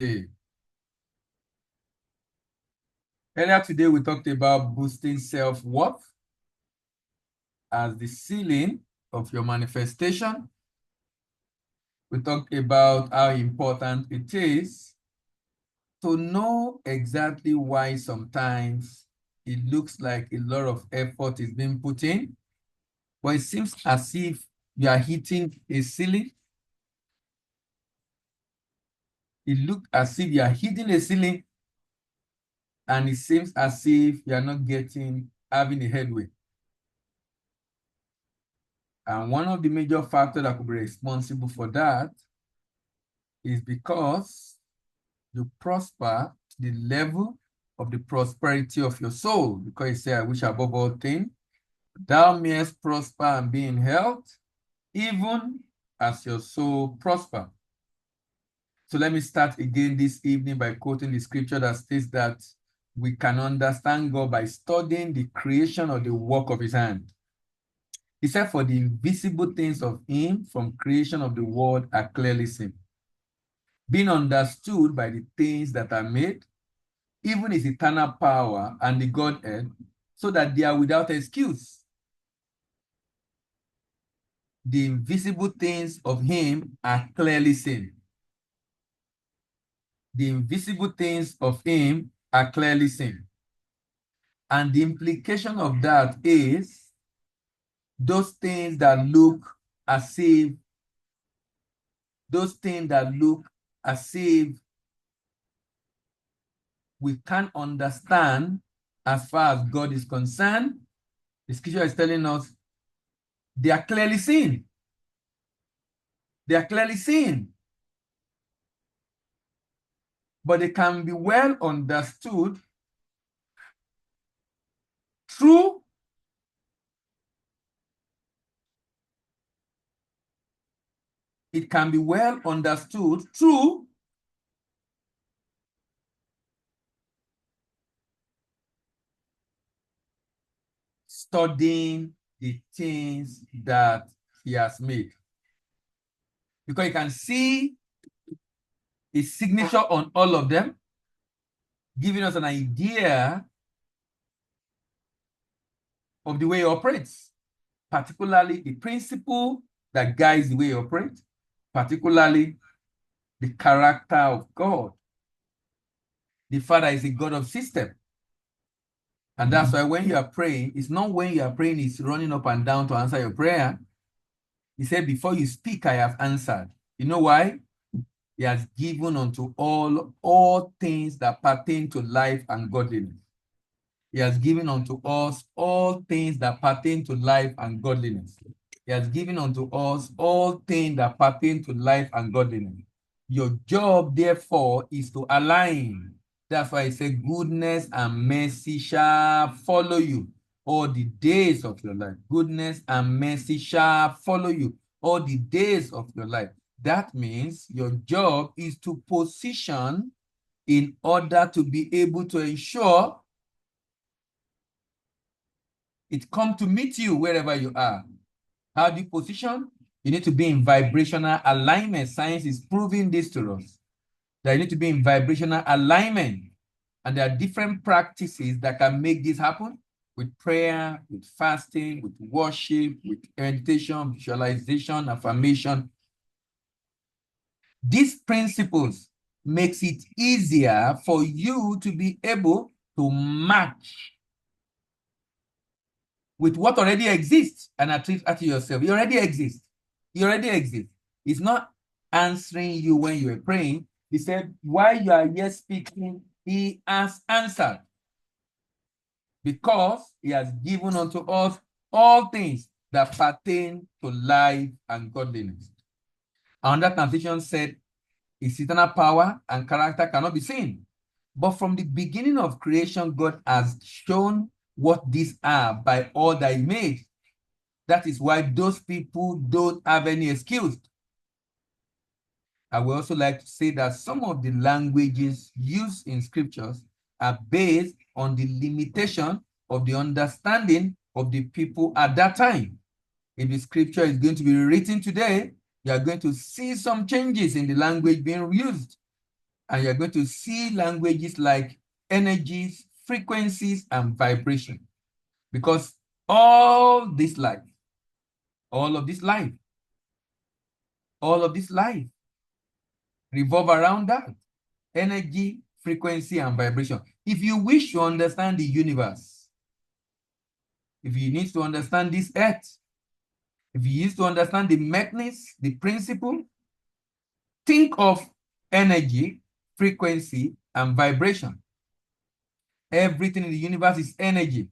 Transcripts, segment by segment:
Earlier today, we talked about boosting self-worth as the ceiling of your manifestation. We talked about how important it is to know exactly why sometimes it looks like a lot of effort is being put in, but it seems as if you are hitting a ceiling. It looks as if you are hitting a ceiling, and it seems as if you are not having a headway. And one of the major factors that could be responsible for that is because you prosper to the level of the prosperity of your soul. Because you say, I wish above all things, thou mayest prosper and be in health, even as your soul prosper. So let me start again this evening by quoting the scripture that states that we can understand God by studying the creation or the work of his hand. He said, for the invisible things of him from creation of the world are clearly seen, being understood by the things that are made, even his eternal power and the Godhead, so that they are without excuse. The invisible things of him are clearly seen. The invisible things of him are clearly seen. And the implication of that is those things that look as if we can't understand as far as God is concerned. The scripture is telling us they are clearly seen. They are clearly seen. But they can be well understood through studying the things that he has made. Because you can see his signature on all of them, giving us an idea of the way he operates, particularly the principle that guides the way he operates, particularly the character of God. The Father is a God of system. And that's why when you are praying, it's not when you are praying, it's running up and down to answer your prayer. He said, before you speak, I have answered. You know why? He has given unto all things that pertain to life and godliness. He has given unto us all things that pertain to life and godliness. He has given unto us all things that pertain to life and godliness. Your job, therefore, is to align. That's why I say goodness and mercy shall follow you all the days of your life. Goodness and mercy shall follow you all the days of your life. That means your job is to position in order to be able to ensure it comes to meet you wherever you are. How do you position? You need to be in vibrational alignment. Science is proving this to us, that you need to be in vibrational alignment. And there are different practices that can make this happen, with prayer, with fasting, with worship, with meditation, visualization, affirmation. These principles makes it easier for you to be able to match with what already exists and attribute it to yourself. You already exist. You already exist. It's not answering you when you are praying. He said, while you are yet speaking, he has answered. Because he has given unto us all things that pertain to life and godliness. Another translation said, his eternal power and character cannot be seen. But from the beginning of creation, God has shown what these are by all that he made. That is why those people don't have any excuse. I would also like to say that some of the languages used in scriptures are based on the limitation of the understanding of the people at that time. If the scripture is going to be written today, you are going to see some changes in the language being used. And you're going to see languages like energies, frequencies, and vibration. Because all of this life, all of this life revolve around that. Energy, frequency, and vibration. If you wish to understand the universe, if you need to understand this earth, if you need to understand the mechanism, the principle, think of energy, frequency, and vibration. Everything in the universe is energy.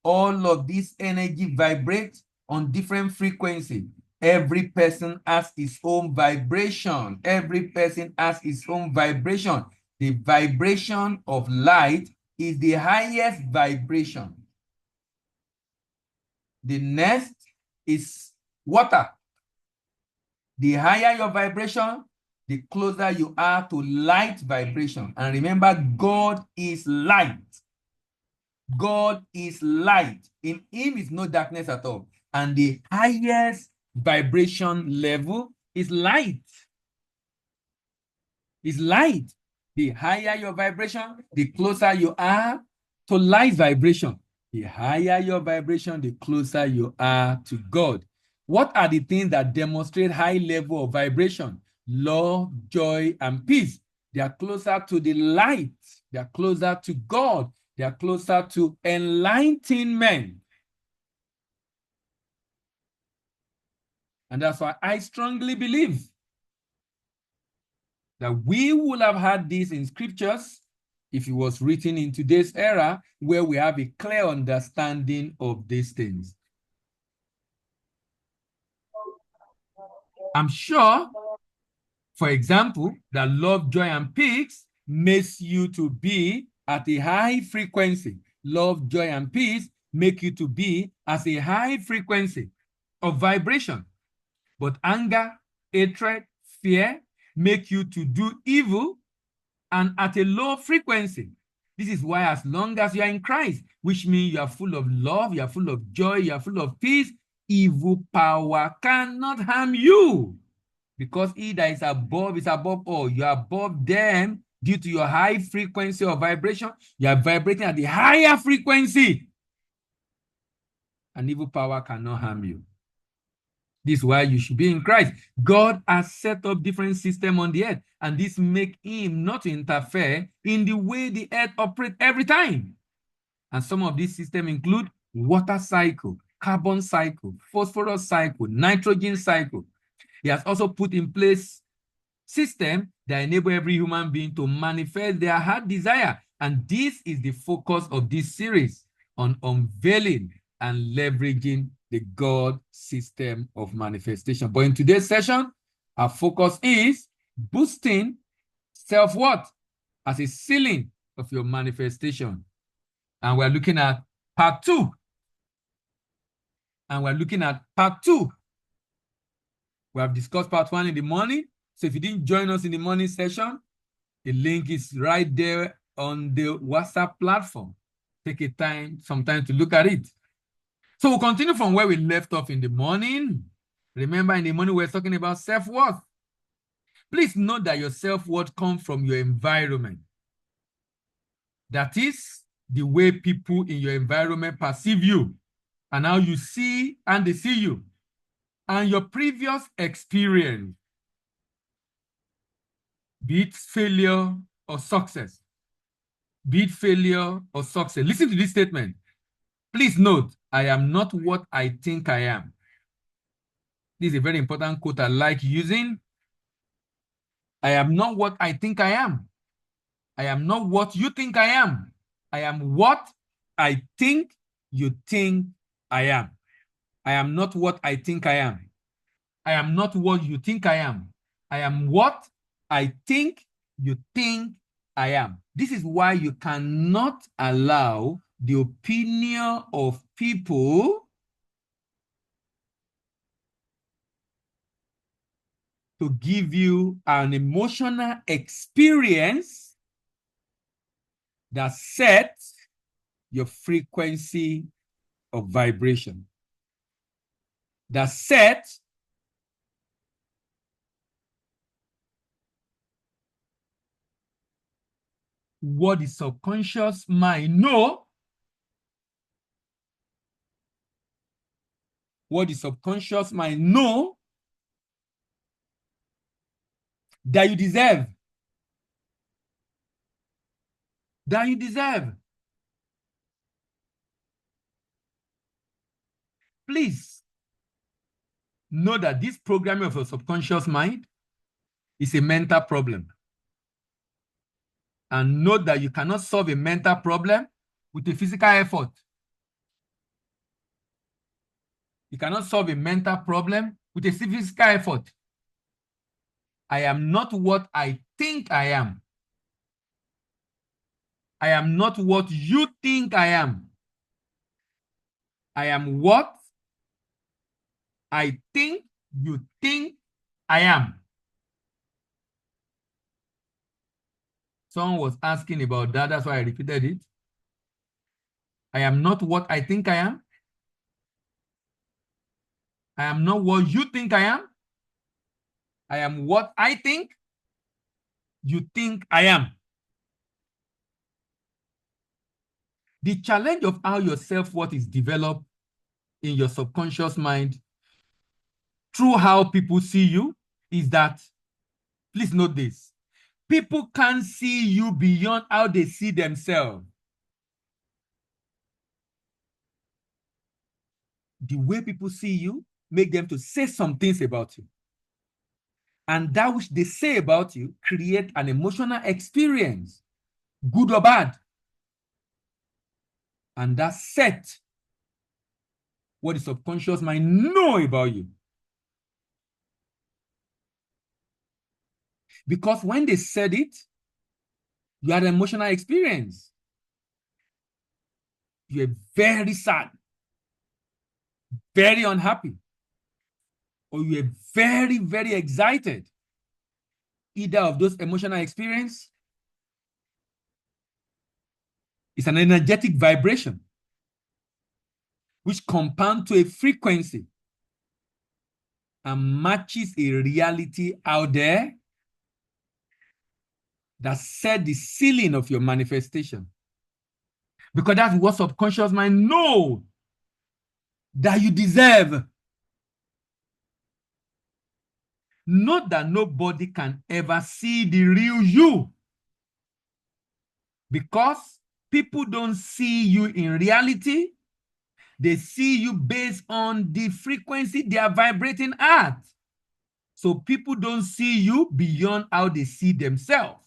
All of this energy vibrates on different frequency. Every person has his own vibration. Every person has his own vibration. The vibration of light is the highest vibration. The next is water. The higher your vibration, the closer you are to light vibration. And remember, God is light. God is light. In him is no darkness at all. And the highest vibration level is light. Is light. The higher your vibration, the closer you are to light vibration. The higher your vibration, the closer you are to God. What are the things that demonstrate high level of vibration? Love, joy, and peace. They are closer to the light. They are closer to God. They are closer to enlightenment. And that's why I strongly believe that we would have had this in scriptures if it was written in today's era where we have a clear understanding of these things. I'm sure, for example, that love, joy, and peace makes you to be at a high frequency. Love, joy, and peace make you to be at a high frequency of vibration. But anger, hatred, fear make you to do evil and at a low frequency. This is why as long as you are in Christ, which means you are full of love, you are full of joy, you are full of peace, evil power cannot harm you. Because he that is above all. You are above them due to your high frequency of vibration. You are vibrating at the higher frequency. And evil power cannot harm you. This is why you should be in Christ. God has set up different systems on the earth, and this make him not to interfere in the way the earth operates every time. And some of these systems include water cycle, carbon cycle, phosphorus cycle, nitrogen cycle. He has also put in place systems that enable every human being to manifest their heart desire. And this is the focus of this series on unveiling and leveraging the God system of manifestation. But in today's session, our focus is boosting self-worth as a ceiling of your manifestation. And we're looking at part 2. We have discussed part 1 in the morning. So if you didn't join us in the morning session, the link is right there on the WhatsApp platform. Take some time to look at it. So we'll continue from where we left off in the morning. Remember, in the morning, we're talking about self-worth. Please note that your self-worth comes from your environment. That is the way people in your environment perceive you and how you see and they see you. And your previous experience, be it failure or success. Listen to this statement. Please note, I am not what I think I am. This is a very important quote I like using. I am not what I think I am. I am not what you think I am. I am what I think you think I am. I am not what I think I am. I am not what you think I am. I am what I think you think I am. This is why you cannot allow the opinion of people to give you an emotional experience that sets your frequency of vibration. That sets what the subconscious mind know, what the subconscious mind know that you deserve. That you deserve. Please know that this programming of your subconscious mind is a mental problem. And note that you cannot solve a mental problem with a physical effort. You cannot solve a mental problem with a physical effort. I am not what I think I am. I am not what you think I am. I am what I think you think I am. Someone was asking about that. That's why I repeated it. I am not what I think I am. I am not what you think I am. I am what I think you think I am. The challenge of how your self-worth is developed in your subconscious mind through how people see you is that, please note this, people can't see you beyond how they see themselves. The way people see you make them to say some things about you. And that which they say about you create an emotional experience, good or bad. And that set what the subconscious mind know about you. Because when they said it, you had an emotional experience. You're very sad, very unhappy, or you're very, very excited. Either of those emotional experience is an energetic vibration which compounds to a frequency and matches a reality out there that set the ceiling of your manifestation. Because that's what subconscious mind knows that you deserve. Note that nobody can ever see the real you. Because people don't see you in reality. They see you based on the frequency they are vibrating at. So people don't see you beyond how they see themselves.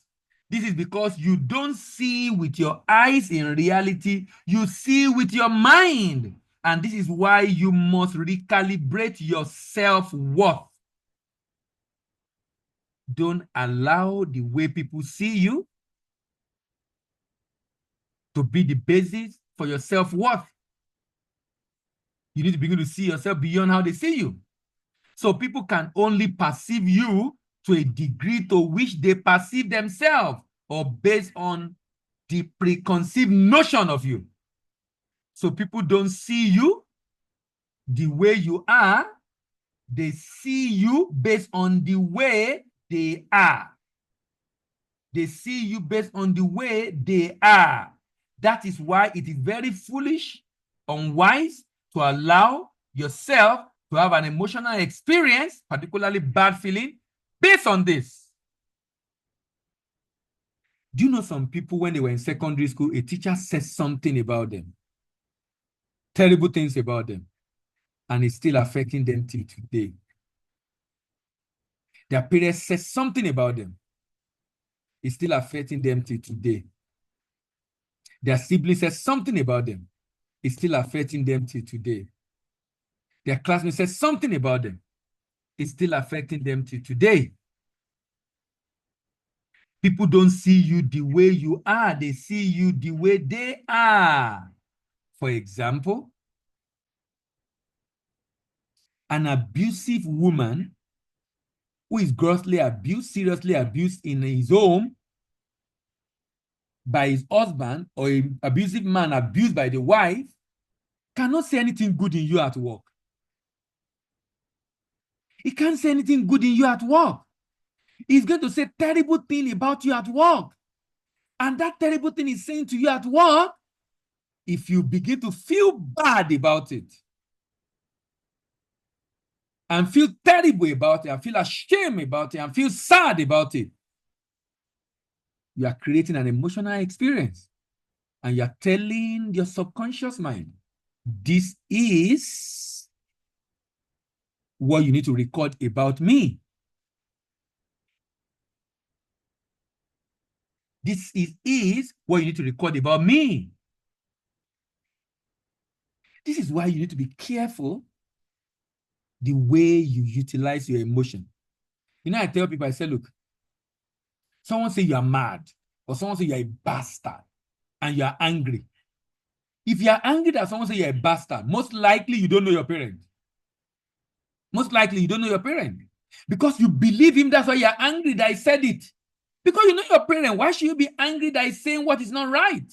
This is because you don't see with your eyes in reality, you see with your mind. And this is why you must recalibrate your self-worth. Don't allow the way people see you to be the basis for your self-worth. You need to begin to see yourself beyond how they see you. So people can only perceive you to a degree to which they perceive themselves or based on the preconceived notion of you. So people don't see you the way you are. They see you based on the way they are. They see you based on the way they are. That is why it is very foolish, unwise to allow yourself to have an emotional experience, particularly bad feeling, based on this. Do you know some people, when they were in secondary school, a teacher says something about them, terrible things about them, and it's still affecting them till today? Their parents says something about them, it's still affecting them till today. Their siblings says something about them, it's still affecting them till today. Their classmates says something about them, it's still affecting them till today. People don't see you the way you are, they see you the way they are. For example, an abusive woman who is grossly abused, seriously abused in his home by his husband, or an abusive man abused by the wife, cannot say anything good in you at work. He can't say anything good in you at work. He's going to say terrible thing about you at work. And that terrible thing is saying to you at work, if you begin to feel bad about it, and feel terrible about it, and feel ashamed about it, and feel sad about it, you are creating an emotional experience. And you're telling your subconscious mind, this is what you need to record about me. This is what you need to record about me. This is why you need to be careful the way you utilize your emotion. You know, I tell people, I say, look, someone say you are mad, or someone say you're a bastard, and you are angry. If you are angry that someone say you're a bastard, most likely you don't know your parent. Most likely you don't know your parent. Because you believe him, that's why you're angry that he said it. Because you know your parent, why should you be angry that he's saying what is not right?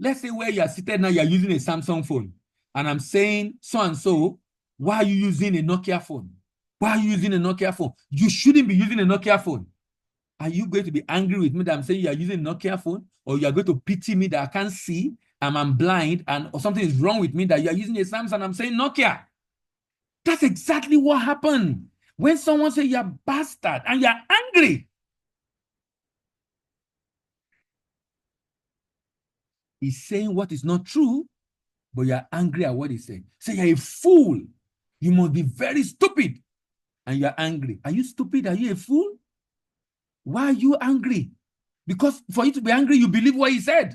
Let's say where you are seated now, you're using a Samsung phone. And I'm saying so and so, why are you using a Nokia phone? Why are you using a Nokia phone? You shouldn't be using a Nokia phone. Are you going to be angry with me that I'm saying you are using a Nokia phone? Or you are going to pity me that I can't see and I'm blind and or something is wrong with me that you are using a Samsung and I'm saying Nokia? That's exactly what happened. When someone says you're a bastard and you're angry, he's saying what is not true, but you're angry at what he's saying. Say you're a fool. You must be very stupid. And you're angry. Are you stupid? Are you a fool? Why are you angry? Because for you to be angry, you believe what he said.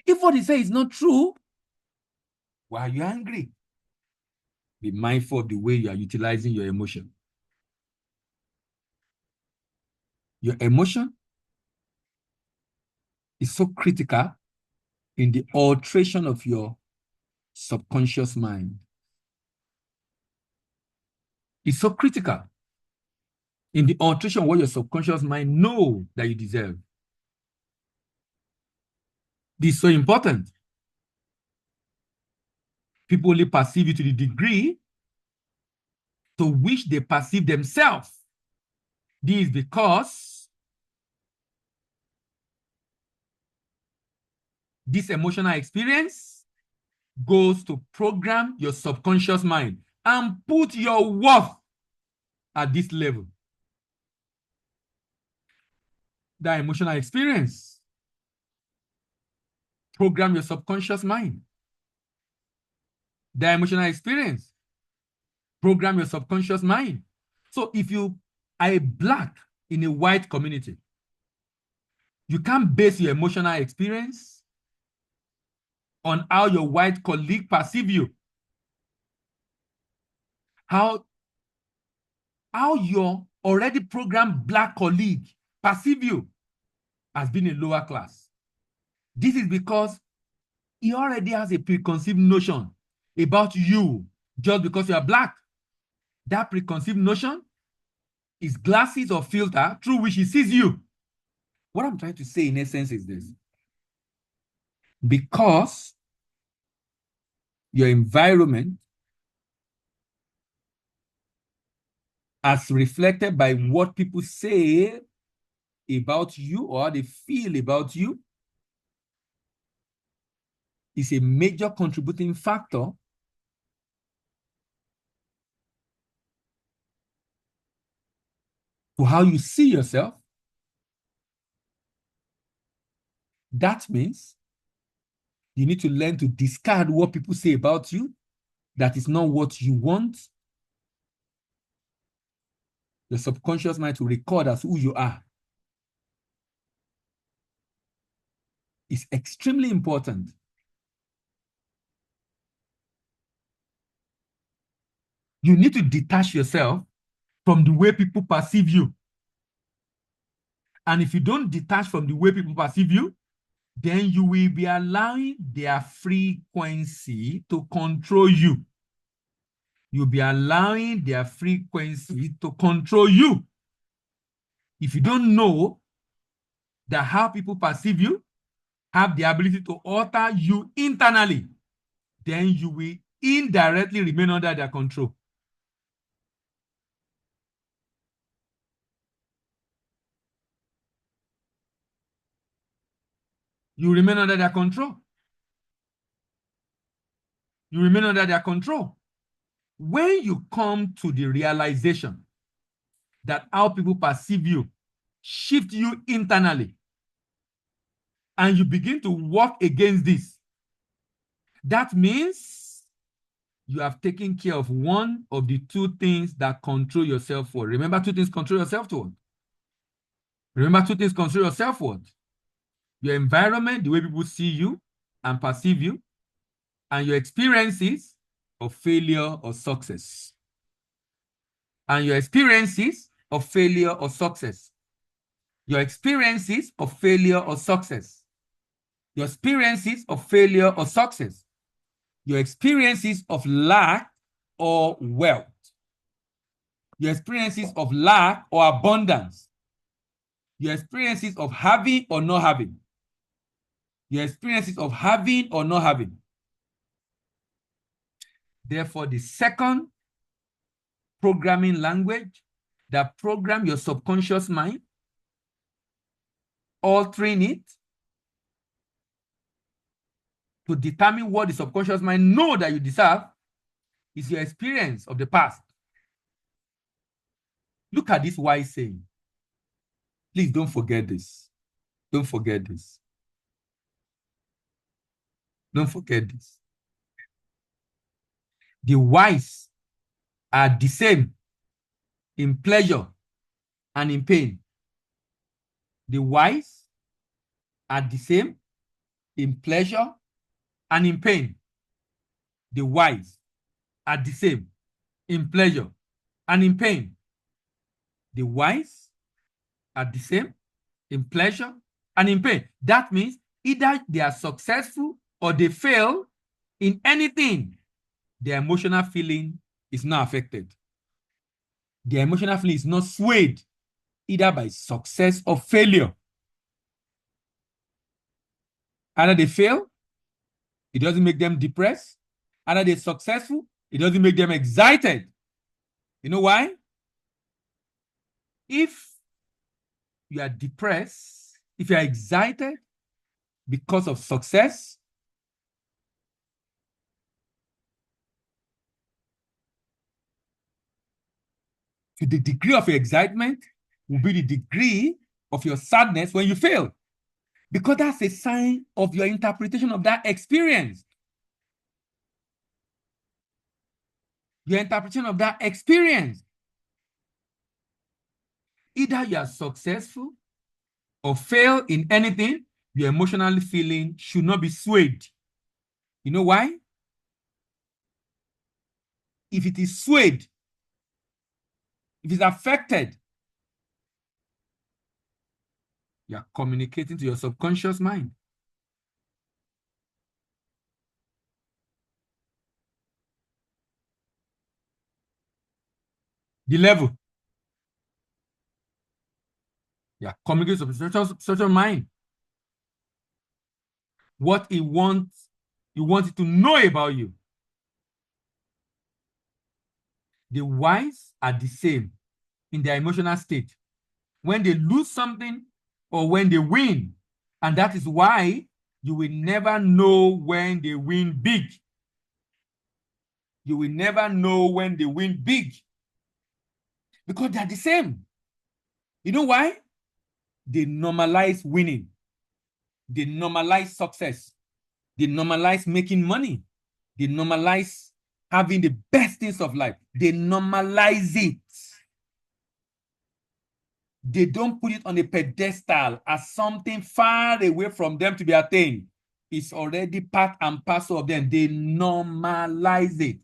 If what he said is not true, why are you angry? Be mindful of the way you are utilizing your emotion. Your emotion is so critical in the alteration of your subconscious mind. It's so critical in the alteration of what your subconscious mind knows that you deserve. This is so important. People only perceive you to the degree to which they perceive themselves. This is because this emotional experience goes to program your subconscious mind and put your worth at this level. That emotional experience program your subconscious mind. That emotional experience program your subconscious mind. So if you are a black in a white community, you can't base your emotional experience on how your white colleague perceive you. How your already programmed black colleague perceive you as being a lower class. This is because he already has a preconceived notion about you just because you are black. That preconceived notion is glasses or filter through which he sees you. What I'm trying to say in essence is this. Because your environment, as reflected by what people say about you or how they feel about you, is a major contributing factor to how you see yourself. That means you need to learn to discard what people say about you that is not what you want. Your subconscious mind to record as who you are. It's extremely important. You need to detach yourself from the way people perceive you. And if you don't detach from the way people perceive you, then you will be allowing their frequency to control you. You'll be allowing their frequency to control you. If you don't know that how people perceive you have the ability to alter you internally, then you will indirectly remain under their control. You remain under their control. You remain under their control. When you come to the realization that how people perceive you shift you internally, and you begin to work against this, that means you have taken care of one of the two things that control your self-worth. Remember, two things control your self-worth. Remember, two things control your self-worth. Your environment, the way people see you and perceive you, and your experiences of failure or success. And your experiences of failure or success. Your experiences of failure or success. Your experiences of failure or success. Your experiences of lack or wealth. Your experiences of lack or abundance. Your experiences of having or not having. Your experiences of having or not having. Therefore, the second programming language that program your subconscious mind, altering it to determine what the subconscious mind know that you deserve, is your experience of the past. Look at this wise saying. Please don't forget this. Don't forget this. Don't forget this. The wise are the same in pleasure and in pain. The wise are the same in pleasure and in pain. The wise are the same in pleasure and in pain. The wise are the same in pleasure and in pain. That means either they are successful or they fail in anything. Their emotional feeling is not affected. Their emotional feeling is not swayed either by success or failure. Either they fail, it doesn't make them depressed. Either they're successful, it doesn't make them excited. You know why? If you are depressed, if you are excited because of success, to the degree of your excitement will be the degree of your sadness when you fail. Because that's a sign of your interpretation of that experience. Your interpretation of that experience. Either you are successful or fail in anything, your emotional feeling should not be swayed. You know why? If it is swayed, if it's affected, you are communicating to your subconscious mind. The level. You are communicating to your subconscious mind. What he wants, you want it to know about you. The wise are the same in their emotional state when they lose something or when they win. And that is why you will never know when they win big. You will never know when they win big because they are the same. You know why? They normalize winning. They normalize success. They normalize making money. They normalize having the best things of life. They normalize it. They don't put it on a pedestal as something far away from them to be attained. It's already part and parcel of them. They normalize it.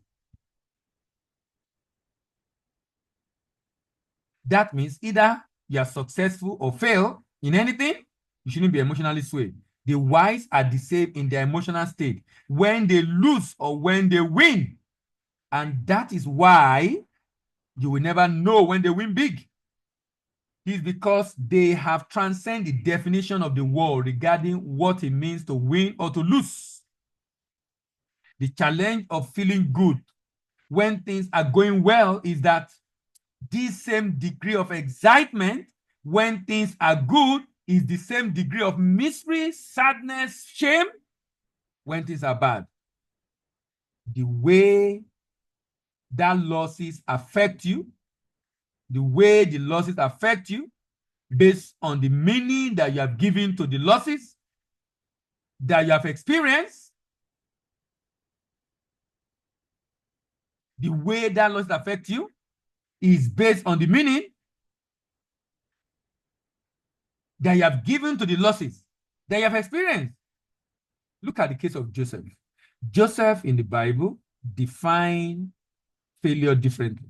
That means either you are successful or fail in anything, you shouldn't be emotionally swayed. The wise are the same in their emotional state when they lose or when they win. And that is why you will never know when they win big. It's because they have transcended the definition of the world regarding what it means to win or to lose. The challenge of feeling good when things are going well is that this same degree of excitement when things are good is the same degree of misery, sadness, shame when things are bad. The way that losses affect you, the way the losses affect you, based on the meaning that you have given to the losses that you have experienced, the way that losses affect you is based on the meaning that you have given to the losses that you have experienced. Look at the case of Joseph. Joseph in the Bible defined failure differently.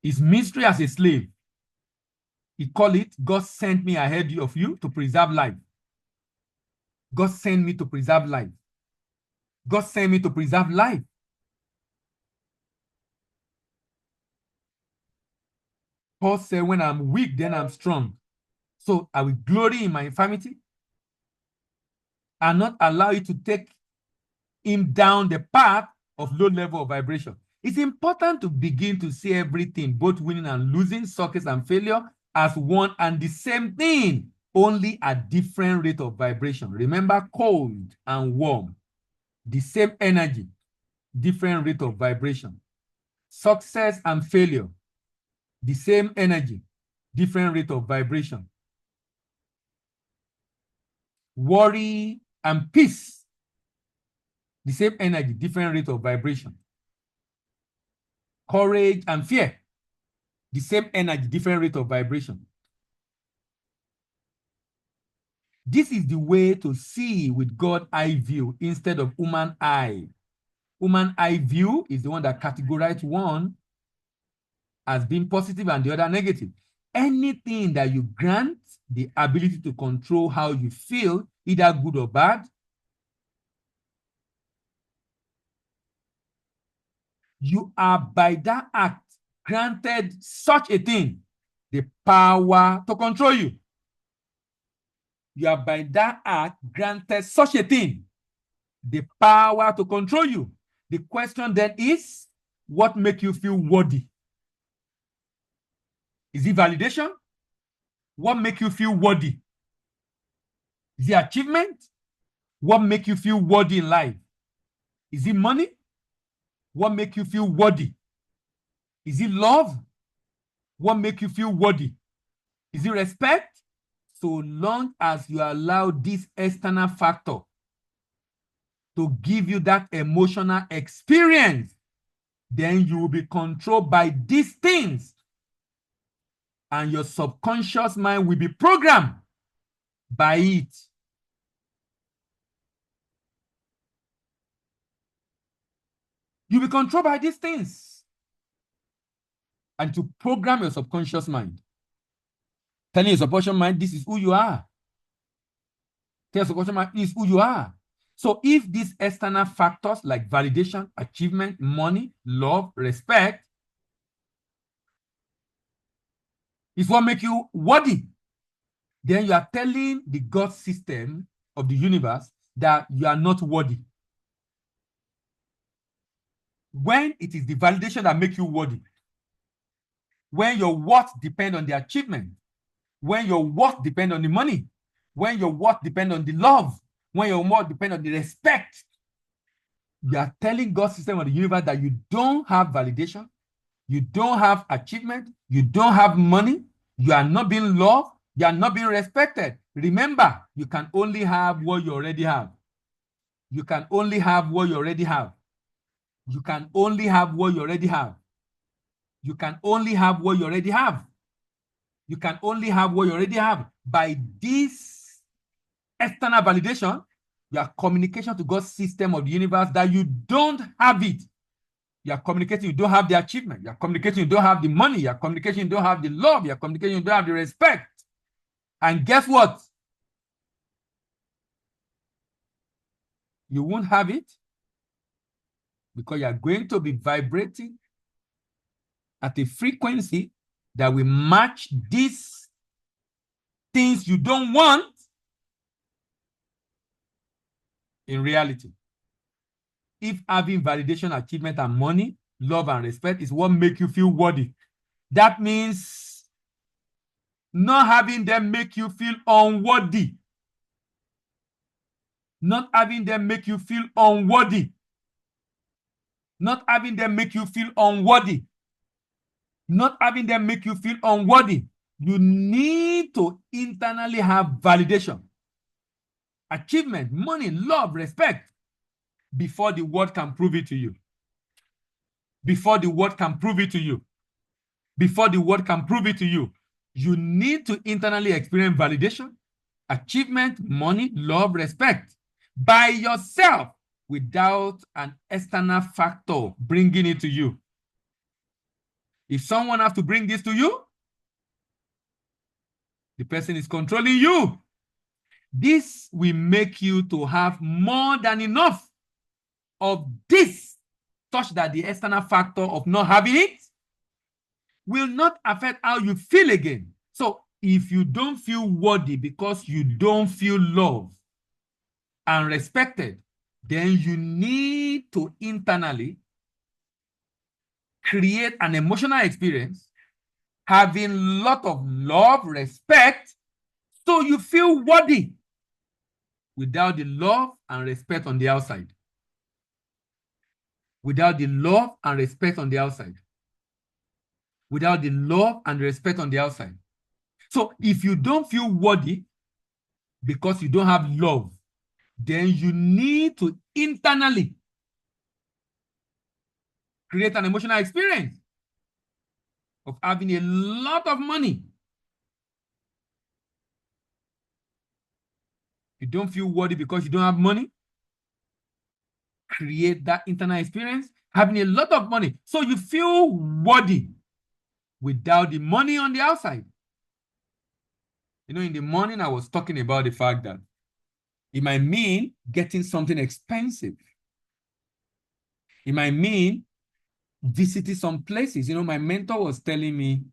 His ministry as a slave, he called it, God sent me ahead of you to preserve life. God sent me to preserve life. God sent me to preserve life. Paul said, when I'm weak, then I'm strong. So I will glory in my infirmity and not allow it to take him down the path of low level of vibration. It's important to begin to see everything, both winning and losing, success and failure, as one and the same thing, only at different rate of vibration. Remember, cold and warm, the same energy, different rate of vibration. Success and failure, the same energy, different rate of vibration. Worry and peace, the same energy, different rate of vibration. Courage and fear, the same energy, different rate of vibration. This is the way to see with God eye view instead of human eye. Human eye view is the one that categorizes one as being positive and the other negative. Anything that you grant the ability to control how you feel, either good or bad, you are by that act granted such a thing, the power to control you. You are by that act granted such a thing, the power to control you. The question then is, what makes you feel worthy? Is it validation? What makes you feel worthy? Is it achievement? What makes you feel worthy in life? Is it money? What makes you feel worthy? Is it love? What makes you feel worthy? Is it respect? So long as you allow this external factor to give you that emotional experience, then you will be controlled by these things. And your subconscious mind will be programmed by it. You'll be controlled by these things. And to program your subconscious mind, telling your subconscious mind, this is who you are. Tell your subconscious mind, this is who you are. So if these external factors like validation, achievement, money, love, respect, is what makes you worthy, then you are telling the God system of the universe that you are not worthy. When it is the validation that makes you worthy, when your worth depends on the achievement, when your worth depends on the money, when your worth depends on the love, when your worth depends on the respect, you are telling God's system of the universe that you don't have validation, you don't have achievement, you don't have money, you are not being loved, you are not being respected. Remember, you can only have what you already have. You can only have what you already have. You can only have what you already have. You can only have what you already have. You can only have what you already have. By this external validation, you are communication to God's system of the universe that you don't have it. You are communicating, you don't have the achievement. You are communicating, you don't have the money. You are communicating, you don't have the love. You are communicating, you don't have the respect. And guess what? You won't have it because you are going to be vibrating at a frequency that will match these things you don't want in reality. If having validation, achievement, and money love and respect is what make you feel worthy. That means not having them make you feel unworthy. Not having them make you feel unworthy. Not having them make you feel unworthy. Not having them make you feel unworthy. You need to internally have validation, achievement, money, love, respect before the world can prove it to you. Before the world can prove it to you. Before the world can prove it to you. You need to internally experience validation, achievement, money, love, respect by yourself without an external factor bringing it to you. If someone has to bring this to you, the person is controlling you. This will make you to have more than enough of this, such that the external factor of not having it will not affect how you feel again. So if you don't feel worthy because you don't feel loved and respected, then you need to internally create an emotional experience, having a lot of love, respect, so you feel worthy without the love and respect on the outside. Without the love and respect on the outside. Without the love and respect on the outside. So if you don't feel worthy because you don't have love, then you need to internally create an emotional experience of having a lot of money. You don't feel worthy because you don't have money. Create that internal experience, having a lot of money. So you feel worthy without the money on the outside. You know, in the morning, I was talking about the fact that it might mean getting something expensive. It might mean visiting some places. You know, my mentor was telling me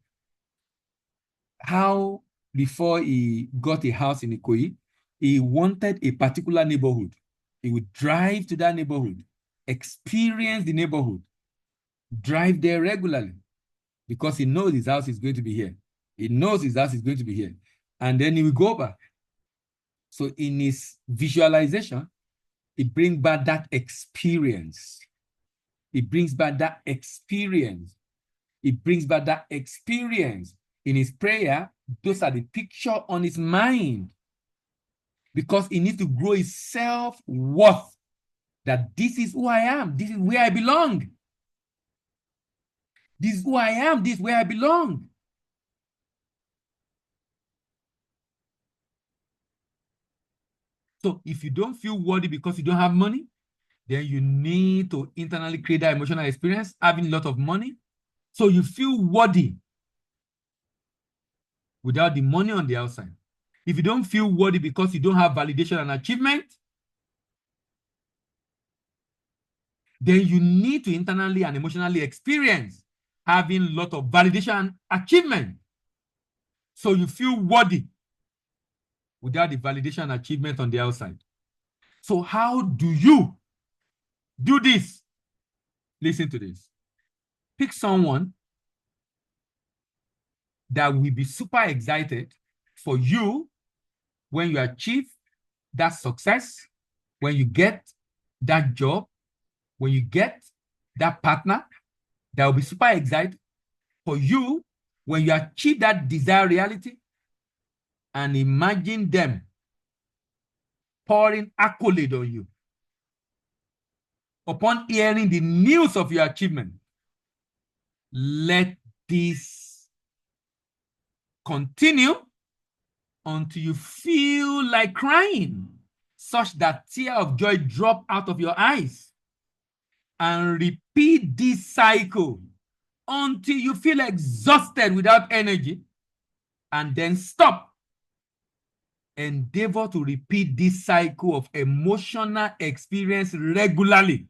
how before he got a house in Ikoyi, he wanted a particular neighborhood. He would drive to that neighborhood, experience the neighborhood, drive there regularly because he knows his house is going to be here. He knows his house is going to be here. And then he will go back. So in his visualization, it brings back that experience. It brings back that experience. It brings back that experience. In his prayer, those are the picture on his mind. Because he needs to grow his self-worth. That this is who I am. This is where I belong. This is who I am. This is where I belong. So if you don't feel worthy because you don't have money, then you need to internally create that emotional experience, having a lot of money, so you feel worthy without the money on the outside. If you don't feel worthy because you don't have validation and achievement, then you need to internally and emotionally experience having a lot of validation and achievement, so you feel worthy without the validation and achievement on the outside. So how do you do this? Listen to this. Pick someone that will be super excited for you when you achieve that success, when you get that job, when you get that partner, that will be super excited for you when you achieve that desired reality, and imagine them pouring accolade on you upon hearing the news of your achievement. Let this continue until you feel like crying, such that tears of joy drop out of your eyes, and repeat this cycle until you feel exhausted without energy, and then stop. Endeavor to repeat this cycle of emotional experience regularly.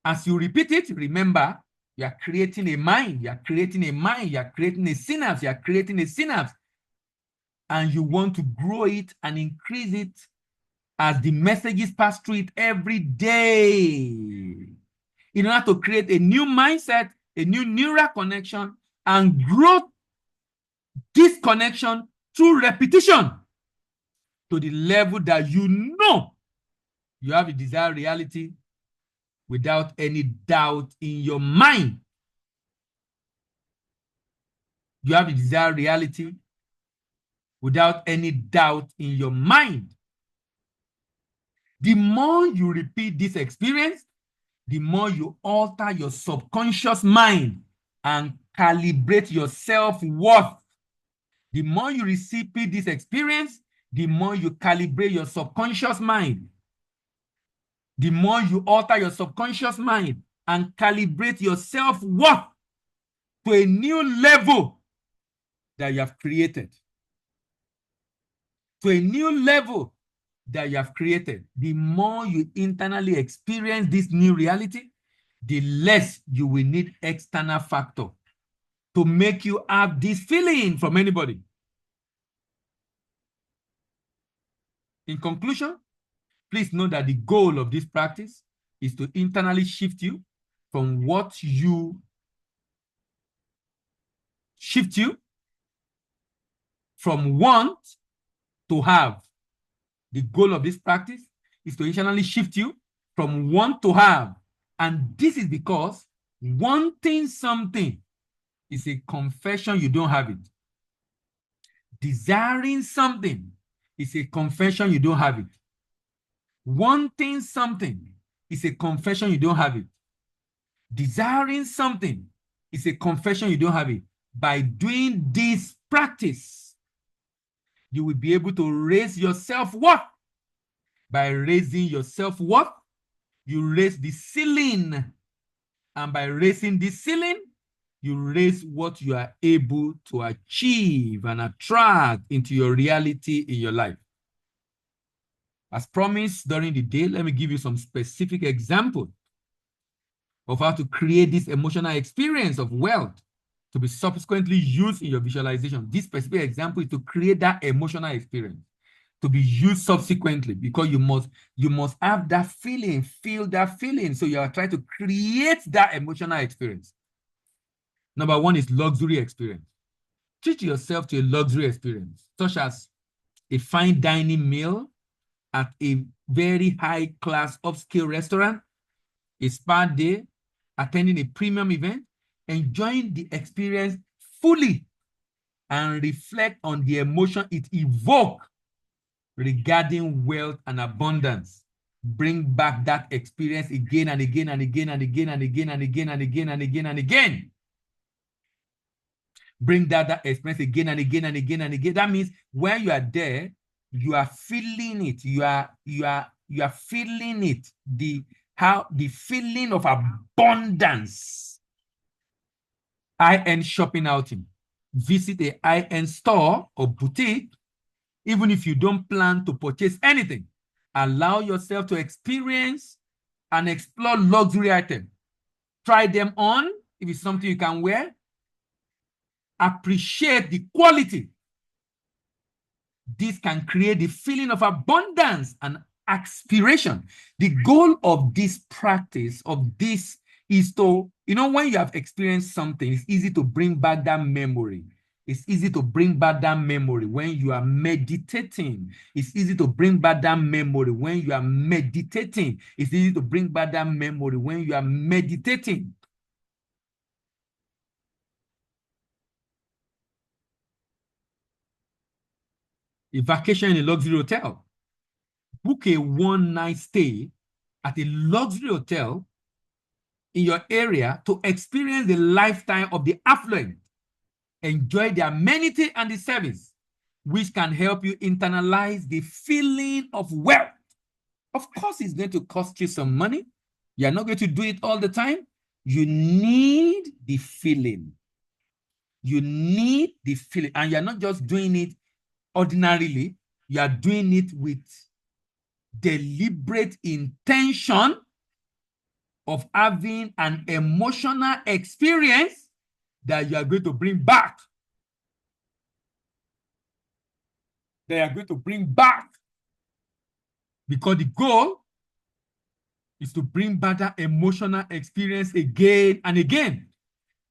As you repeat it, remember, you are creating a mind, you are creating a mind, you are creating a synapse, you are creating a synapse, and you want to grow it and increase it as the messages pass through it every day. in order to create a new mindset, a new neural connection, and grow this connection through repetition to the level that you know you have a desired reality without any doubt in your mind. You have a desired reality without any doubt in your mind. The more you repeat this experience, the more you alter your subconscious mind and calibrate your self-worth. The more you repeat this experience, the more you calibrate your subconscious mind. The more you alter your subconscious mind and calibrate your self-worth to a new level that you have created. To a new level that you have created. The more you internally experience this new reality, the less you will need external factor to make you have this feeling from anybody. In conclusion, please know that the goal of this practice is to internally shift you from what you from want to have. The goal of this practice is to internally shift you from want to have. And this is because wanting something is a confession you don't have it. Desiring something is a confession you don't have it. Wanting something is a confession you don't have it. Desiring something is a confession you don't have it. By doing this practice, you will be able to raise your self-worth. By raising your self-worth, you raise the ceiling. And by raising the ceiling, you raise what you are able to achieve and attract into your reality in your life. As promised during the day, let me give you some specific examples of how to create this emotional experience of wealth to be subsequently used in your visualization. This specific example is to create that emotional experience to be used subsequently, because you must have that feeling, feel that feeling. So you are trying to create that emotional experience. Number one is luxury experience. Treat yourself to a luxury experience, such as a fine dining meal at a very high-class upscale restaurant, a spa day, attending a premium event, enjoying the experience fully, and reflect on the emotion it evokes regarding wealth and abundance. Bring back that experience again and again and again and again and again and again and again and again and again. Bring that experience again and again and again and again. That means when you are there, you are feeling it. You are feeling it. The feeling of abundance. High-end shopping outing. Visit a high-end store or boutique. Even if you don't plan to purchase anything, allow yourself to experience and explore luxury items. Try them on if it's something you can wear. Appreciate the quality. This can create the feeling of abundance and aspiration. The goal of this practice, of this, is to, when you have experienced something, it's easy to bring back that memory. It's easy to bring back that memory when you are meditating. It's easy to bring back that memory when you are meditating. It's easy to bring back that memory when you are meditating. A vacation in a luxury hotel. Book a one-night stay at a luxury hotel in your area to experience the lifestyle of the affluent. Enjoy the amenity and the service, which can help you internalize the feeling of wealth. Of course, it's going to cost you some money. You're not going to do it all the time. You need the feeling. You need the feeling. And you're not just doing it ordinarily. You are doing it with deliberate intention of having an emotional experience that you are going to bring back. They are going to bring back. Because the goal is to bring back that emotional experience again and again.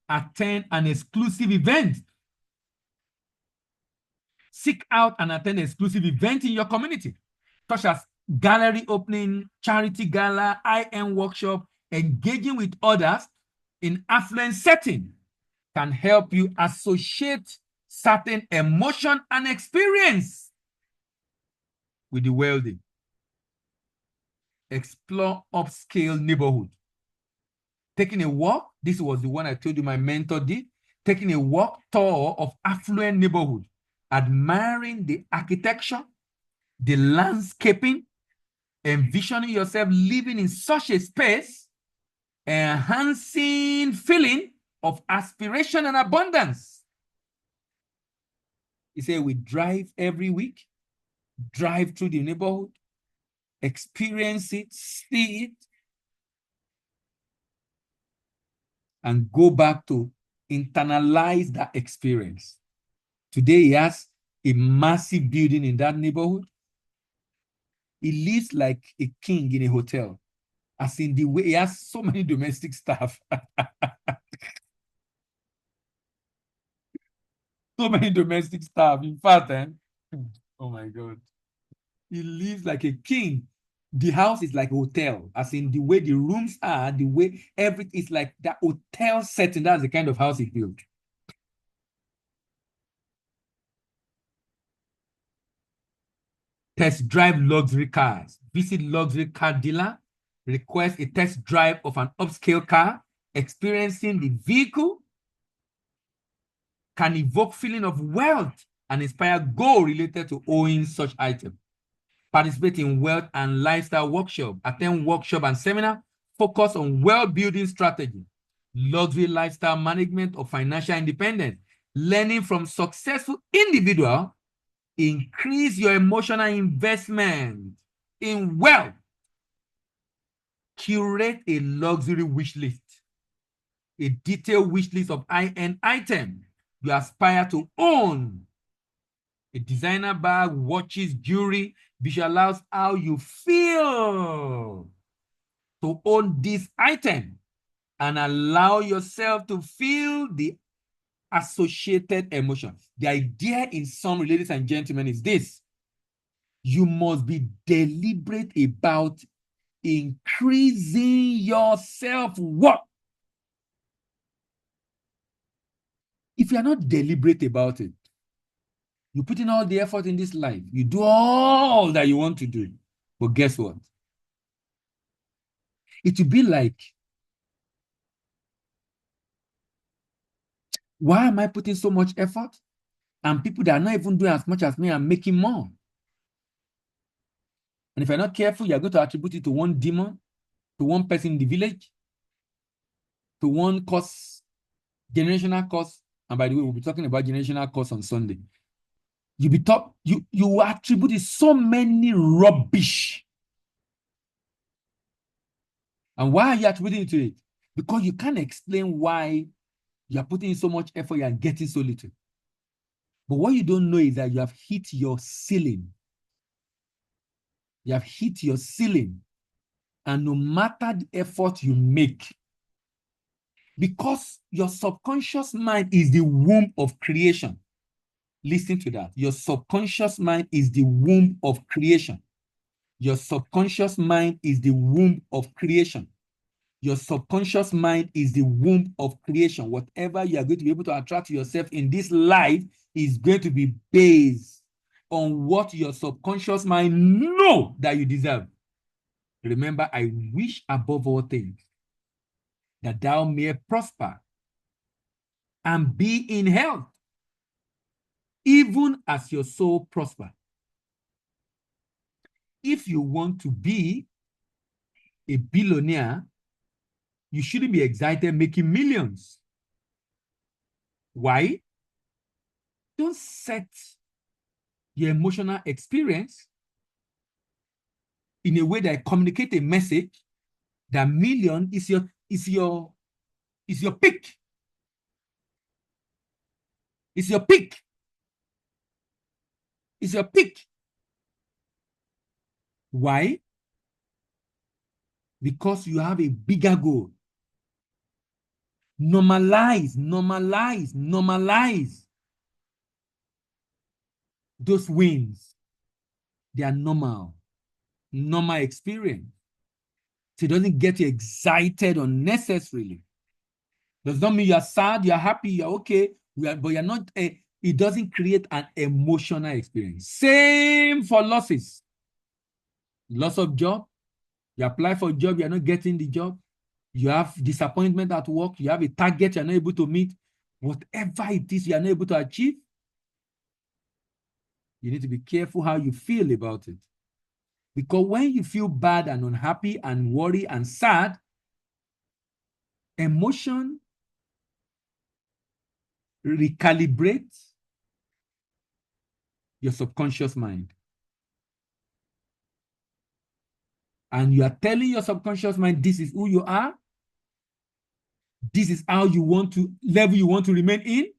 Attend an exclusive event. Seek out and attend exclusive event in your community, such as gallery opening, charity gala, IM workshop. Engaging with others in affluent setting can help you associate certain emotion and experience with the wealthy. Explore upscale neighborhood. Taking a walk, this was the one I told you my mentor did. Taking a walk tour of affluent neighborhood, admiring the architecture, the landscaping, envisioning yourself living in such a space, enhancing feeling of aspiration and abundance. He said, we drive every week, drive through the neighborhood, experience it, see it, and go back to internalize that experience. Today, he has a massive building in that neighborhood. He lives like a king in a hotel, as in the way he has so many domestic staff. So many domestic staff. In fact, oh my God. He lives like a king. The house is like a hotel, as in the way the rooms are, the way everything is like that hotel setting. That's the kind of house he built. Test drive luxury cars. Visit luxury car dealer. Request a test drive of an upscale car. Experiencing the vehicle can evoke feeling of wealth and inspire goal related to owning such items. Participate in wealth and lifestyle workshop. Attend workshop and seminar. Focus on wealth building strategy, luxury lifestyle management or financial independence. Learning from successful individual. Increase your emotional investment in wealth. Curate a luxury wish list. A detailed wish list of high-end items you aspire to own. A designer bag, watches, jewelry. Visualize how you feel to own this item and allow yourself to feel the associated emotions. The idea in summary, ladies and gentlemen, is this. You must be deliberate about increasing your self-worth. If you are not deliberate about it, you put in all the effort in this life, you do all that you want to do, but guess what? It will be like, why am I putting so much effort? And people that are not even doing as much as me are making more. And if you're not careful, you're going to attribute it to one demon, to one person in the village, to one cause, generational cause. And by the way, we'll be talking about generational cause on Sunday. You attribute so many rubbish. And why are you attributing it to it? Because you can't explain why you are putting in so much effort, you are getting so little. But what you don't know is that you have hit your ceiling. You have hit your ceiling. And no matter the effort you make, because your subconscious mind is the womb of creation. Listen to that. Your subconscious mind is the womb of creation. Your subconscious mind is the womb of creation. Your subconscious mind is the womb of creation. Whatever you are going to be able to attract to yourself in this life is going to be based on what your subconscious mind know that you deserve. Remember, I wish above all things that thou may prosper and be in health, even as your soul prosper. If you want to be a billionaire, you shouldn't be excited making millions. Why? Don't set your emotional experience in a way that communicate a message that million is your peak. It's your peak. It's your peak. Why? because you have a bigger goal. Normalize, normalize, normalize those wins. They are normal, normal experience. So it doesn't get you excited unnecessarily. Does not mean you're sad, you're happy, you're okay, but you're not, it doesn't create an emotional experience. Same for losses. Loss of job, you apply for a job, you're not getting the job. You have disappointment at work, you have a target you're not able to meet. Whatever it is you're not able to achieve, you need to be careful how you feel about it. Because when you feel bad and unhappy and worry and sad, emotion recalibrates your subconscious mind. And you are telling your subconscious mind, this is who you are. This is how you want to, level you want to remain in.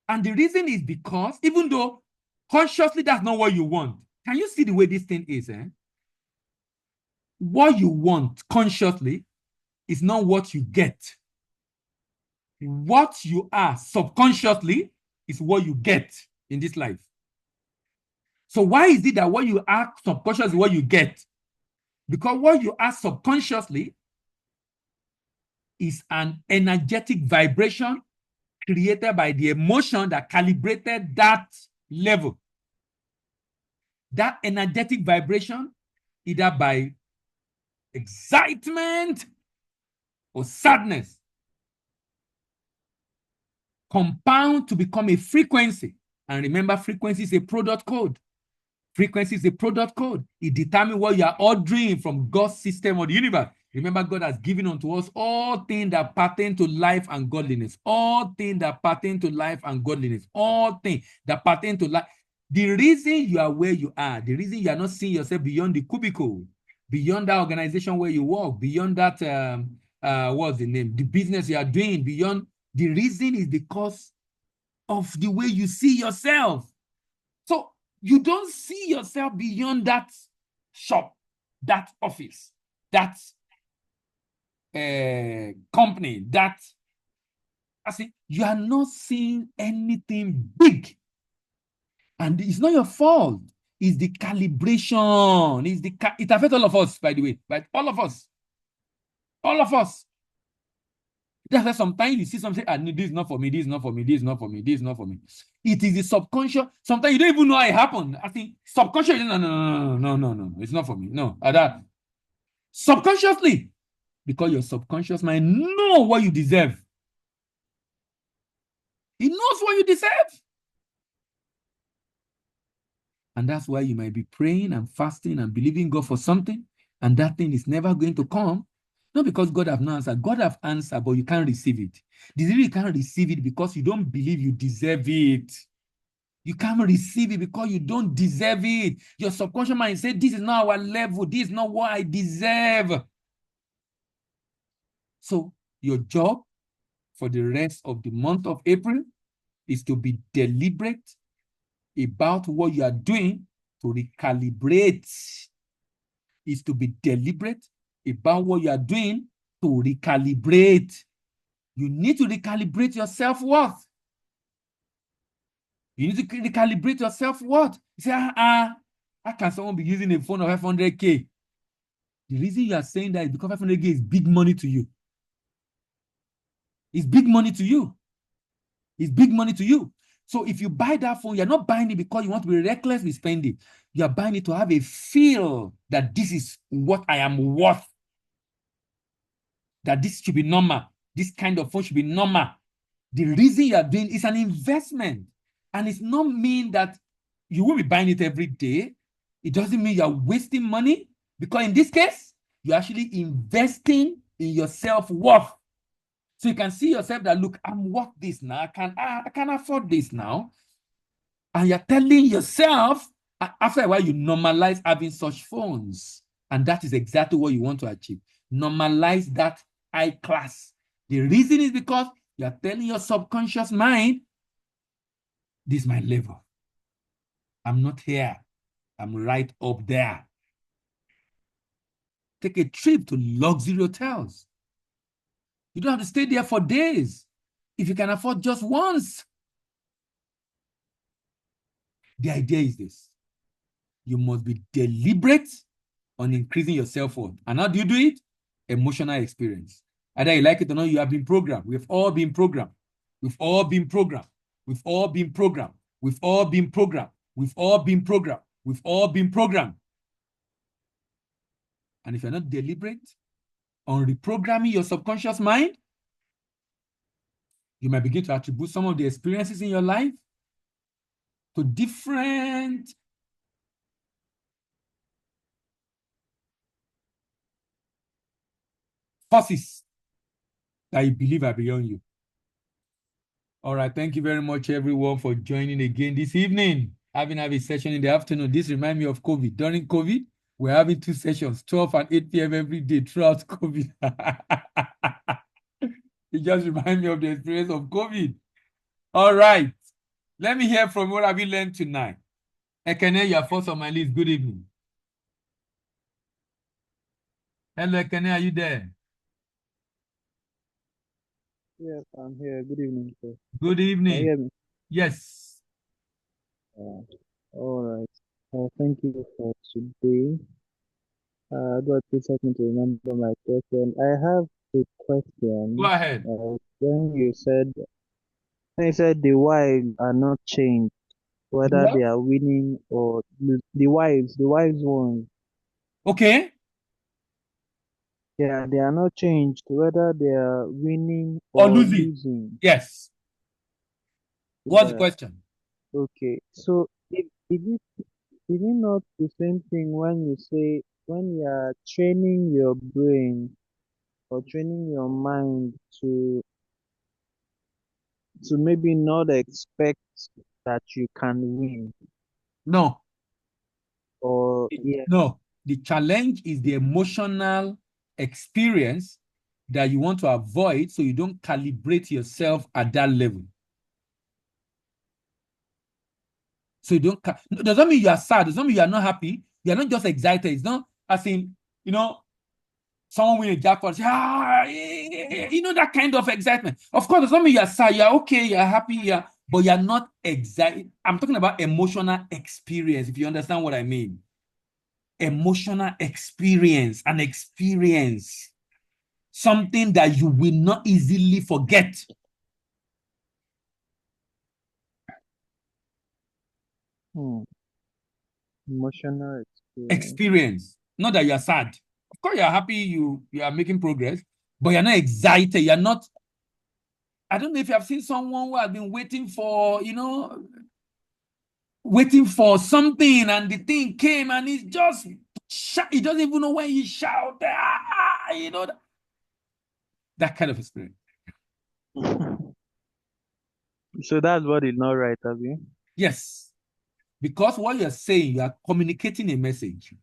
And the reason is because even though consciously that's not what you want, can you see the way this thing is? What you want consciously is not what you get. What you are subconsciously is what you get in this life. So why is it that what you are subconsciously is what you get? Because what you are subconsciously is an energetic vibration created by the emotion that calibrated that level. That energetic vibration, either by excitement or sadness, compound to become a frequency. And remember, frequency is a product code. Frequency is a product code. It determines what you are ordering from God's system or the universe. Remember, God has given unto us all things that pertain to life and godliness. All things that pertain to life and godliness. All things that pertain to life. The reason you are where you are, the reason you are not seeing yourself beyond the cubicle, beyond that organization where you work, beyond that, what's the name, the business you are doing, beyond, the reason is because of the way you see yourself. So you don't see yourself beyond that shop, that office, that company, that, I see, you are not seeing anything big. And it's not your fault. It's the calibration. It affects all of us, by the way. But all of us. All of us. That's why sometimes you see something, this is not for me, this is not for me, this is not for me, this is not for me. It is the subconscious. Sometimes you don't even know how it happened. I think subconscious, no, it's not for me. No, that subconsciously, because your subconscious mind knows what you deserve. It knows what you deserve. And that's why you might be praying and fasting and believing God for something, and that thing is never going to come. Not because God have not answered. God have answered, but you can't receive it. The reason you can't receive it because you don't believe you deserve it. You can't receive it because you don't deserve it. Your subconscious mind says, this is not our level. This is not what I deserve. So your job for the rest of the month of April is to be deliberate about what you are doing to recalibrate. Is to be deliberate about what you are doing to recalibrate. You need to recalibrate your self-worth. You need to recalibrate your self-worth. You say, how can someone be using a phone of 500K? The reason you are saying that is because 500K is big money to you. It's big money to you. It's big money to you. So if you buy that phone, you're not buying it because you want to be reckless with spending. You're buying it to have a feel that this is what I am worth. That this should be normal. This kind of phone should be normal. The reason you are doing is an investment. And it's not mean that you will be buying it every day. It doesn't mean you're wasting money. Because in this case, you're actually investing in your self-worth. So you can see yourself that, look, I'm worth this now. I can afford this now. And you're telling yourself, after a while, you normalize having such phones. And that is exactly what you want to achieve. Normalize that high class. The reason is because you're telling your subconscious mind, this is my level. I'm not here. I'm right up there. take a trip to luxury hotels. You don't have to stay there for days. If you can afford just once. The idea is this. You must be deliberate on increasing your self-worth. And how do you do it? Emotional experience. Either you like it or not, you have been programmed. We've all been programmed. We've all been programmed. We've all been programmed. We've all been programmed. We've all been programmed. We've all been programmed. And if you're not deliberate on reprogramming your subconscious mind, you might begin to attribute some of the experiences in your life to different forces that you believe are beyond you. All right. Thank you very much, everyone, for joining again this evening. Having a session in the afternoon. This reminds me of COVID. During COVID, we're having 2 sessions, 12 and 8 p.m. every day throughout COVID. It just reminds me of the experience of COVID. All right. Let me hear from what have you learned tonight. Ekene, you're first on my list. Good evening. Hello, Ekene, are you there? Yes, I'm here. Good evening, sir. Good Can you evening. hear me? Yes. All right. Thank you for today. God, please help me to remember my question. I have a Go question. ahead. When you said the wives are not changed, whether What? they are winning or the wives ones, Okay. yeah, they are not changed, whether they are winning Or or losing. losing. Yes. What's the Yeah. question? Okay. So is it not the same thing when you say when you are training your brain or training your mind to maybe not expect that you can win No. or yes. No. The challenge is the emotional experience that you want to avoid so you don't calibrate yourself at that level. So you don't, no, doesn't mean you are sad, doesn't mean you are not happy. You are not just excited. It's not as in, someone win a jackpot, say, that kind of excitement. Of course, doesn't mean you are sad, you are okay, you are happy, but you are not excited. I'm talking about emotional experience, if you understand what I mean. Emotional experience, an experience, something that you will not easily forget. Emotional Experience. Not that you are sad. Of course, you are happy, you are making progress, but you're not excited. You're not. I don't know if you have seen someone who has been waiting for, waiting for something, and the thing came, and he's just, he doesn't even know when he shouted, that kind of experience. So that's what is not right, have you? Yes, because what you're saying, you are communicating a message.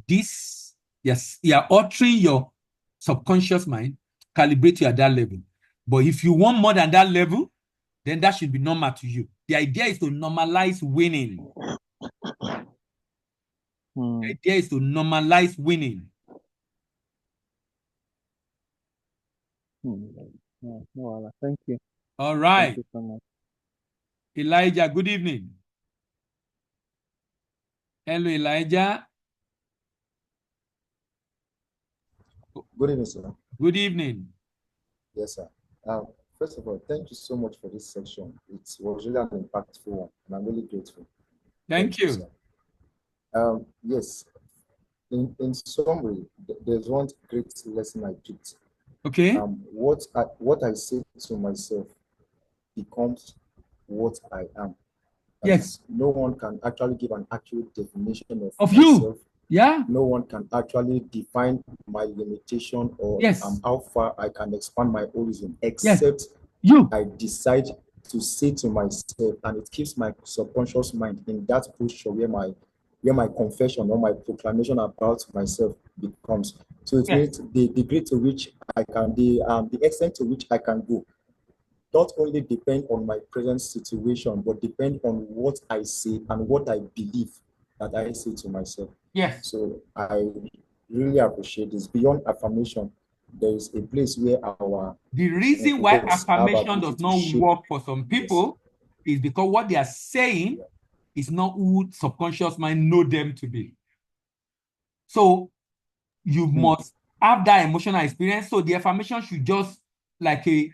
This, yes, you are altering your subconscious mind, calibrate you at that level. But if you want more than that level, then that should be normal to you. The idea is to normalize winning. The idea is to normalize winning. No, thank you. All Thank right. you so much. Elijah, good evening. Hello, Elijah. Good evening, sir. Good evening. Yes, sir. First of all, thank you so much for this section. It was really an impactful one, and I'm really grateful. Thank you. Sir. Yes, in summary, there's one great lesson I picked. Okay. What I say to myself becomes what I am. Yes. No one can actually give an accurate definition of you. myself. Yeah. No one can actually define my limitation or how far I can expand my horizon, except you. I decide to say to myself, and it keeps my subconscious mind in that posture where my confession or my proclamation about myself becomes. So it means the degree to which I can, the extent to which I can go, not only depend on my present situation, but depend on what I say and what I believe that I say to myself. Yes. So I really appreciate this. Beyond affirmation, there is a place where our The reason why words have affirmation ability does to not shape. work for some Yes. people is because what they are saying is not who subconscious mind know them to be. So you must have that emotional experience. So the affirmation should just like a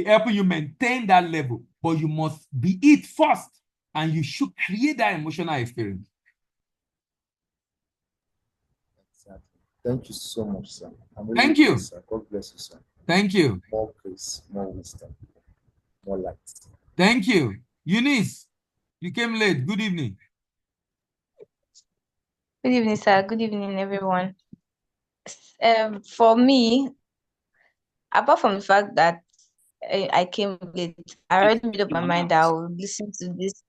helping you maintain that level, but you must be it first, and you should create that emotional experience. Exactly. Thank you so much, sir. I'm really Thank you. blessed, sir. God bless you, sir. Thank you. More grace, more wisdom, more light. Thank you. Eunice, you came late. Good evening. Good evening, sir. Good evening, everyone. For me, apart from the fact that I came late, I already made up my mind that I will listen to this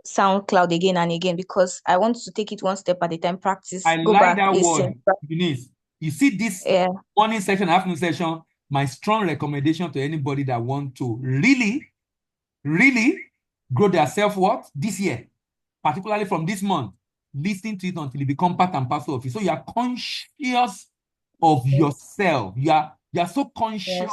SoundCloud again and again because I want to take it one step at a time, practice, I go like back, that listen. word, Eunice. You see this Yeah, morning session, afternoon session, my strong recommendation to anybody that want to really grow their self-worth this year, particularly from this month, listen to it until it becomes part and parcel of you. So you are conscious of yourself. You are so conscious yes,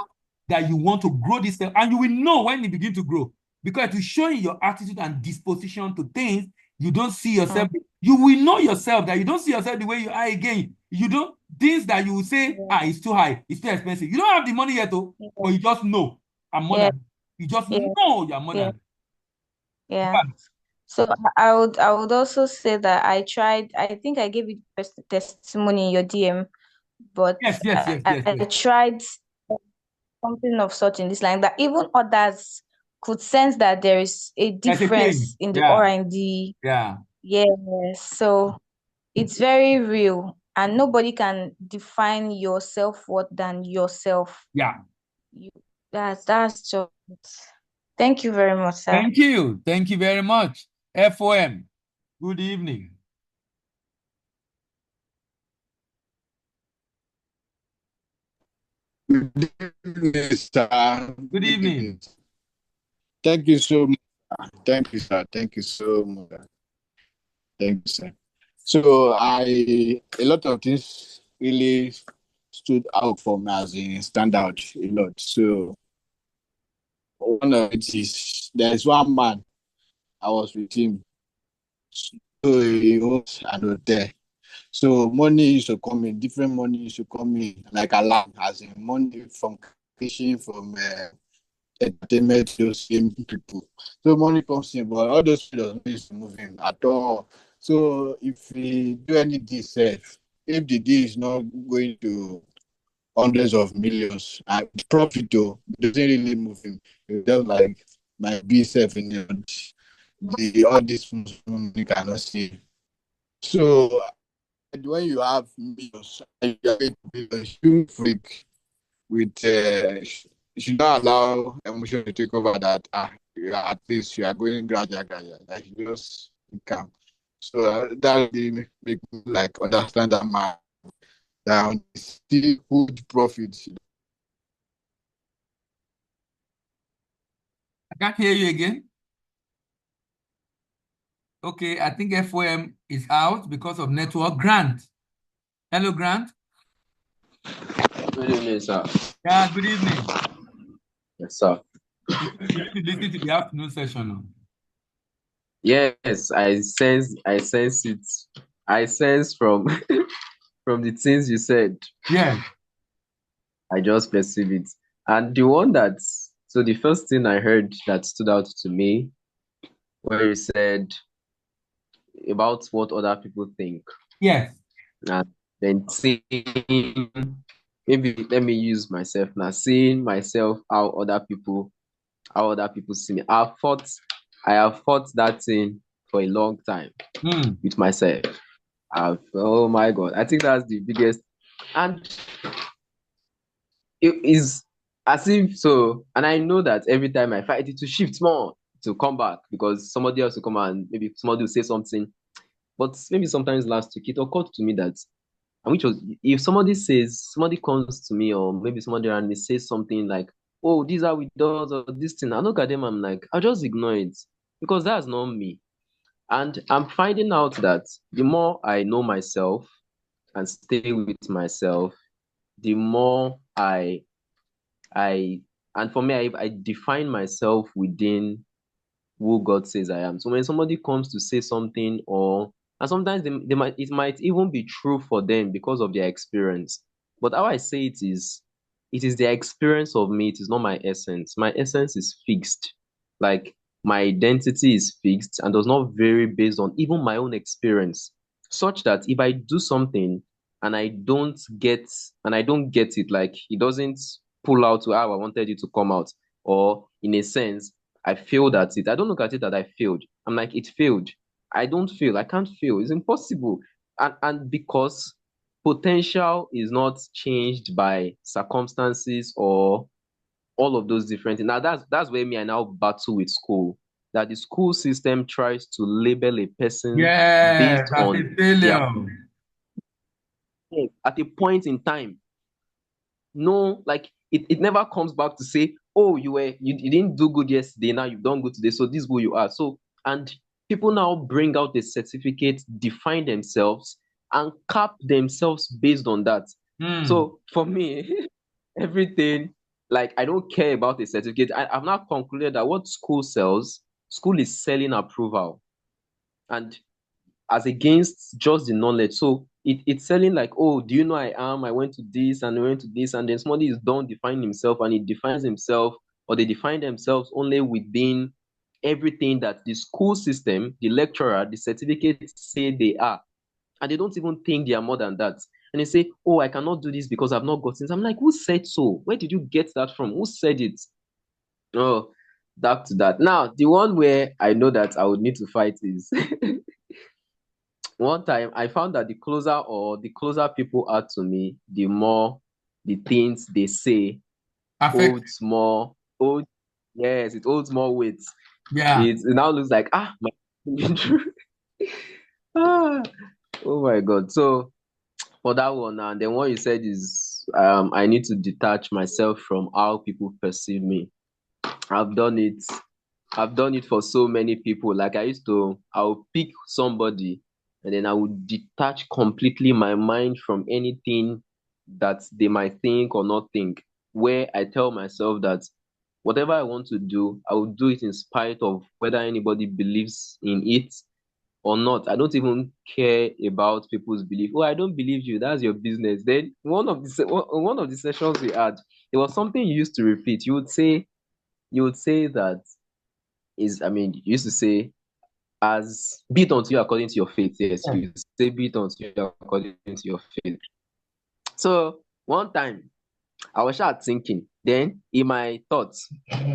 that you want to grow this self, and you will know when you begin to grow because it will show in your attitude and disposition to things you don't see yourself. You will know yourself that you don't see yourself the way you are again. You don't things that you will say, it's too high, it's too expensive. You don't have the money yet, though, but you just know I'm more yeah, than. You just yeah, know you're more yeah, than. yeah. But So I would also say that I tried. I think I gave you testimony in your DM, but yes. I tried something of such in this line that even others could sense that there is a There's a change. difference in the Yeah, aura in the yeah, so it's very real and nobody can define your self-worth than yourself. yeah. You that's just thank you very much, sir. Thank you. Thank you very much. FOM. Good evening. Good evening, sir. Good evening. Thank you so much. Thank you, sir. Thank you so much. Thank you, sir. So a lot of things really stood out for me as in stand out a lot. So one of it is there's one man I was with him. So he owns an hotel. So money used to come in, different money used to come in, like alarm, as in money from fishing, from entertainment, those same people. So money comes in, but all those people doesn't used to move in at all. So if we do any deal, if the deal is not going to hundreds of millions, profit though, it doesn't really move him. It's just like my B self in the all this money cannot see. So when you have millions and you are getting billions, you freak with you should not allow emotion to take over that you are, at least you are going gradual like you just calm. So that really make me like understand that man that still huge profits. I can't hear you again. Okay, I think FOM is out because of network. Grant. Hello, Grant. Good evening, sir. Yeah, good evening. Yes, sir. You need to listen to the afternoon session now. Yes, I sense it. I sense from from the things you said. Yeah. I just perceive it. And the one that so the first thing I heard that stood out to me where you said about what other people think. Yes. And then seeing maybe let me use myself now, seeing myself how other people see me. I have fought that thing for a long time with myself. Oh my God, I think that's the biggest, and it is as if so. And I know that every time I fight it to shift more to come back because somebody else will come and maybe somebody will say something. But maybe sometimes last week it occurred to me that, and which was if somebody comes to me or maybe somebody around me says something like, "Oh, these are with us or this thing," I look at them, I'm like, I'll just ignore it because that's not me. And I'm finding out that the more I know myself, and stay with myself, the more I and for me, I define myself within who God says I am. So when somebody comes to say something, or and sometimes they might it might even be true for them because of their experience. But how I say it is their experience of me, it is not my essence. My essence is fixed. Like my identity is fixed and does not vary based on even my own experience. Such that if I do something and I don't get it, like it doesn't pull out to how I wanted it to come out, or in a sense I failed at it. I don't look at it that I failed. I'm like, it failed. I don't fail. I can't fail. It's impossible. And because potential is not changed by circumstances or all of those different things. Now that's where me I now battle with school. That the school system tries to label a person Yes, based as on a their failure. at a point in time. No, like it never comes back to say, oh, you didn't do good yesterday, now you've done good today, so this is who you are. So and people now bring out the certificate, define themselves, and cap themselves based on that. Hmm. So for me, everything, like I don't care about a certificate. I've now concluded that what school is selling approval. And as against just the knowledge. So it's selling like, oh, do you know I am? I went to this and I went to this, and then somebody is done defining himself and he defines himself, or they define themselves only within everything that the school system, the lecturer, the certificates say they are. And they don't even think they are more than that. And they say, oh, I cannot do this because I've not gotten this. I'm like, who said so? Where did you get that from? Who said it? Oh, back to that. Now, the one where I know that I would need to fight is one time I found that the closer people are to me, the more the things they say Affect. holds more hold yes, it holds more weight. Yeah. It now looks like my ah, oh my god. So for that one, and then what you said is I need to detach myself from how people perceive me. I've done it. I've done it for so many people. Like I'll pick somebody and then I would detach completely my mind from anything that they might think or not think. Where I tell myself that whatever I want to do, I will do it in spite of whether anybody believes in it or not. I don't even care about people's belief. Oh, I don't believe you. That's your business. Then one of the sessions we had, there was something you used to repeat. You would say that you used to say, as be it unto you according to your faith. Yes, you say be it unto you according to your faith. So one time I was just thinking, then in my thoughts,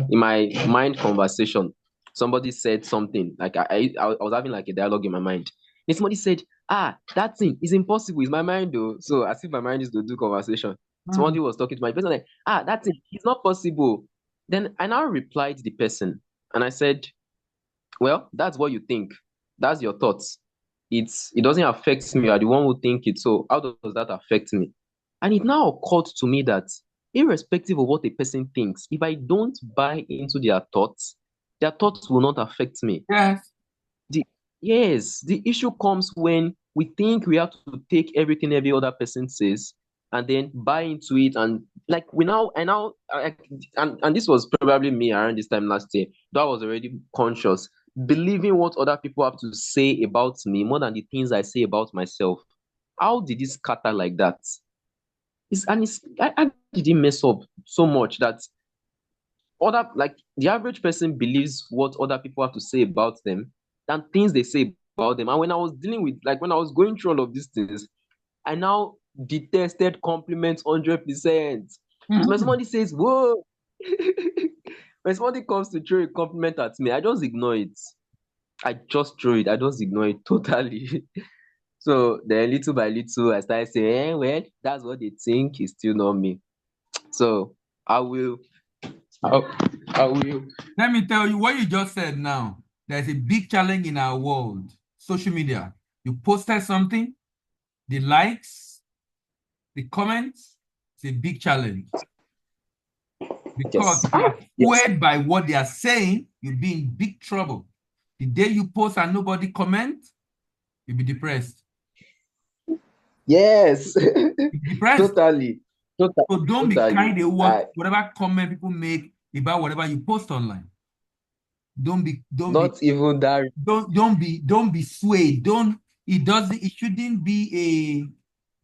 in my mind conversation, somebody said something like I was having like a dialogue in my mind. And somebody said, that thing is impossible. It's my mind though. So as if my mind is to do conversation. Hmm. Somebody was talking to my person like, that thing is not possible. Then I now replied to the person and I said, well, that's what you think. That's your thoughts. It doesn't affect me. You are the one who think it. So how does that affect me? And it now occurred to me that irrespective of what a person thinks, if I don't buy into their thoughts will not affect me. Yes. The issue comes when we think we have to take everything every other person says and then buy into it, and like we now I now I, and this was probably me around this time last year, though I was already conscious, believing what other people have to say about me more than the things I say about myself. How did this scatter like that? I did it mess up so much that other like the average person believes what other people have to say about them than things they say about them. And when I was dealing with, like, when I was going through all of these things, I now detested compliments 100%. So when Mhm. somebody says, whoa, when somebody comes to throw a compliment at me, I just ignore it. I just throw it. I just ignore it totally. So then little by little, I started saying, well, that's what they think. It's still not me. So I will, I will. Let me tell you what you just said now. There's a big challenge in our world. Social media. You posted something, the likes, the comments, it's a big challenge. Because Yes. if you are Yes. swayed by what they are saying, you'll be in big trouble. The day you post and nobody comment, you'll be depressed. Yes. Depressed. Totally. So don't be Totally. carried away whatever comment people make about whatever you post online. Don't be Not even that. don't be swayed. It shouldn't be a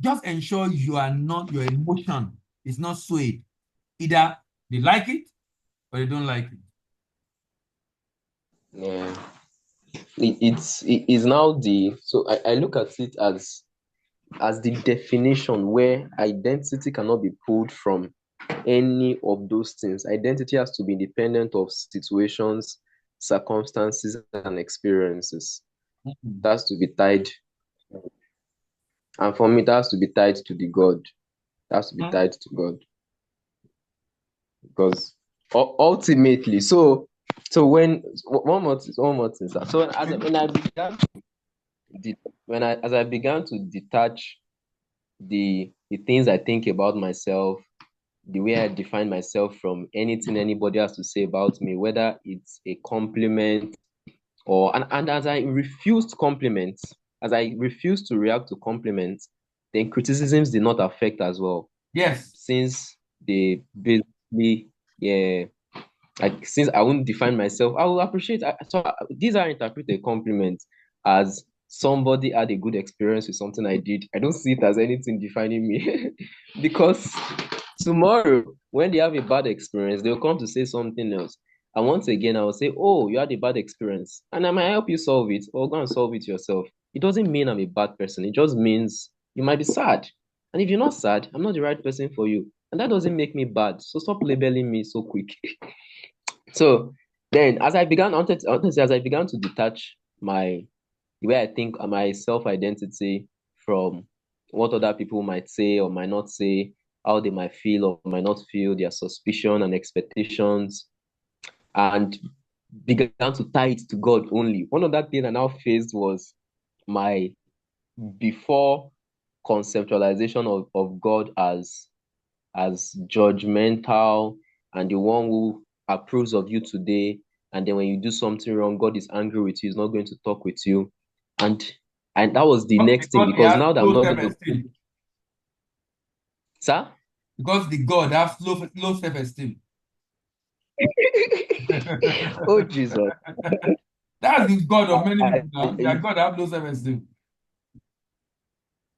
just ensure you are not your emotion is not swayed. Either they like it or they don't like it. Yeah. It is now the, so I look at it as the definition where identity cannot be pulled from any of those things. Identity has to be independent of situations, circumstances, and experiences. Mhm. It has to be tied, and for me, it has to be tied to the God. It has to be tied to God because ultimately, so when one more thing, sir. So when I began when I as I began to detach the things I think about myself, the way I define myself from anything anybody has to say about me, whether it's a compliment or and as I refused compliments, as I refused to react to compliments, then criticisms did not affect as well. Yes. Since they basically, yeah, like since I won't define myself, I will appreciate. So these are interpreted compliments as somebody had a good experience with something I did. I don't see it as anything defining me because tomorrow when they have a bad experience, they'll come to say something else. And once again, I will say, "Oh, you had a bad experience," and I might help you solve it, or go and solve it yourself. It doesn't mean I'm a bad person. It just means you might be sad. And if you're not sad, I'm not the right person for you. And that doesn't make me bad. So stop labeling me so quick. So then, as I began, honestly, as I began to detach the way I think, my self identity from what other people might say or might not say, how they might feel or might not feel, their suspicion and expectations, and began to tie it to God only. One of that thing I now faced was my before conceptualization of God as judgmental and the one who approves of you today. And then when you do something wrong, God is angry with you, he's not going to talk with you. And that was the next thing, Because he because has now that I'm low not going to, self-esteem. sir. Because the God has low self-esteem. Oh Jesus. That's the God of many I, people now. Their God have low self-esteem.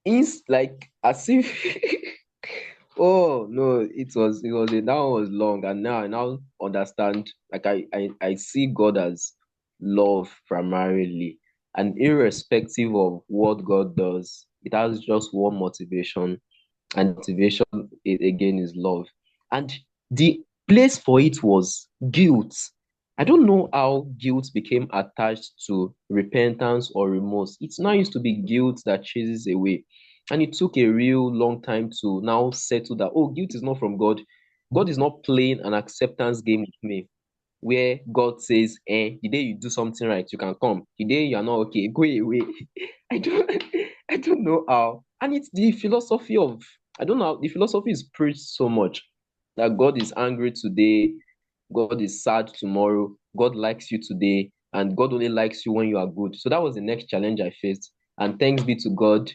it's like as if oh no, it was that one was long, and now I now understand. Like I see God as love primarily, and irrespective of what God does, it has just one motivation, and motivation again is love. And the place for it was guilt. I don't know how guilt became attached to repentance or remorse. It's now used to be guilt that chases away. And it took a real long time to now settle that, oh, guilt is not from God. God is not playing an acceptance game with me where God says, the day you do something right, you can come. The day you are not okay, go away. I don't I don't know how. And it's the philosophy of, I don't know how the philosophy is preached so much that God is angry today, God is sad tomorrow, God likes you today, and God only likes you when you are good. So that was the next challenge I faced. And thanks be to God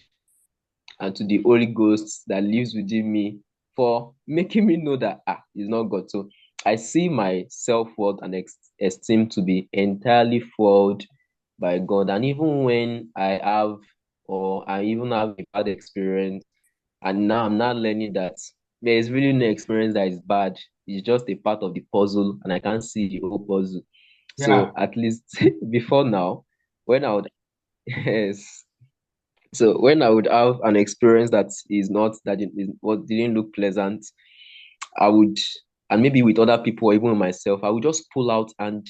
and to the Holy Ghost that lives within me for making me know that it's not God. So I see my self-worth and esteem to be entirely fueled by God. And even when I even have a bad experience, and now I'm not learning that there is really no experience that is bad. It's just a part of the puzzle, and I can't see the whole puzzle. Yeah. So at least before now, when I would yes, so when I would have an experience that is not that it is what didn't look pleasant, I would, and maybe with other people or even with myself, I would just pull out and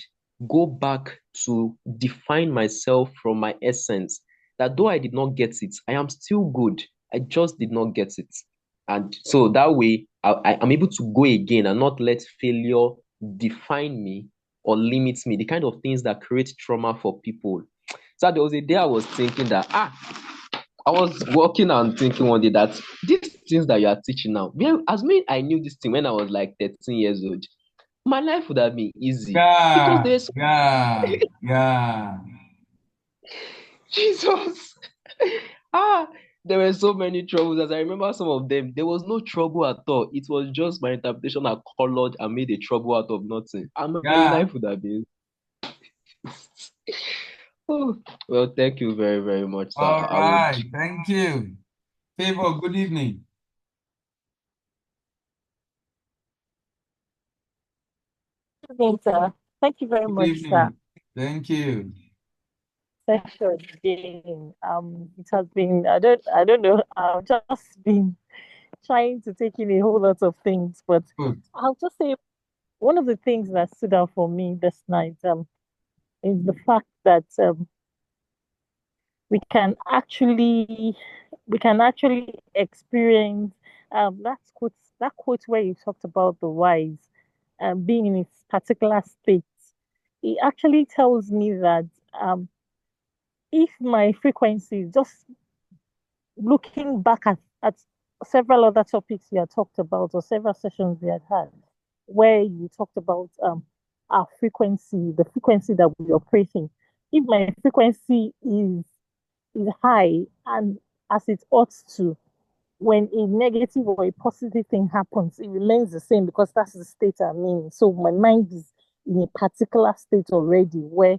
go back to define myself from my essence. That though I did not get it, I am still good. I just did not get it. And so that way I'm able to go again and not let failure define me or limit me, the kind of things that create trauma for people. So there was a day I was thinking that I was walking and thinking one day that these things that you are teaching now, well, as me, I knew this thing when I was like 13 years old. My life would have been easy because Yeah. there's Yeah. Yeah. Jesus. ah, there were so many troubles. As I remember some of them, there was no trouble at all. It was just my interpretation I colored and made a trouble out of nothing. And my Yeah. life would have been. Oh, well, thank you very, very much, sir. All I would. right. Thank you. Favor, good evening. Evening, sir. Thank you very Good much, sir. evening. Thank you. Session again. It has been, I don't know. I've just been trying to take in a whole lot of things, but Good. I'll just say one of the things that stood out for me this night, is the fact that we can actually we can actually experience that quote where you talked about the wise being in its particular state. It actually tells me that if my frequency, just looking back at several other topics you had talked about or several sessions we had where you talked about our frequency, the frequency that we operate in. If my frequency is high and as it ought to, when a negative or a positive thing happens, it remains the same because that's the state I'm in. So my mind is in a particular state already where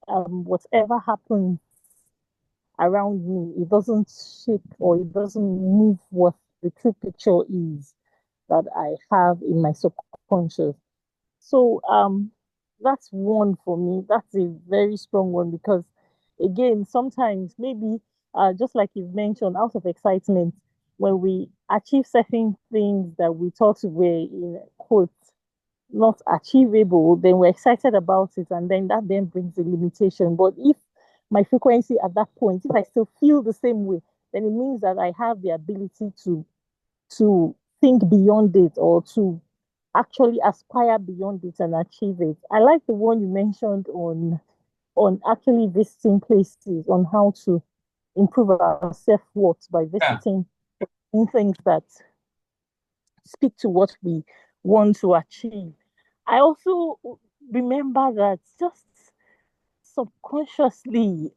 whatever happens around me, it doesn't shake or it doesn't move what the true picture is that I have in my subconscious. So that's one for me. That's a very strong one because again, sometimes maybe just like you've mentioned, out of excitement, when we achieve certain things that we thought were in quotes not achievable, then we're excited about it, and then that then brings a limitation. But if my frequency at that point, if I still feel the same way, then it means that I have the ability to think beyond it or to actually aspire beyond it and achieve it. I like the one you mentioned on actually visiting places, on how to improve our self-worth by Yeah. visiting things that speak to what we want to achieve. I also remember that just subconsciously,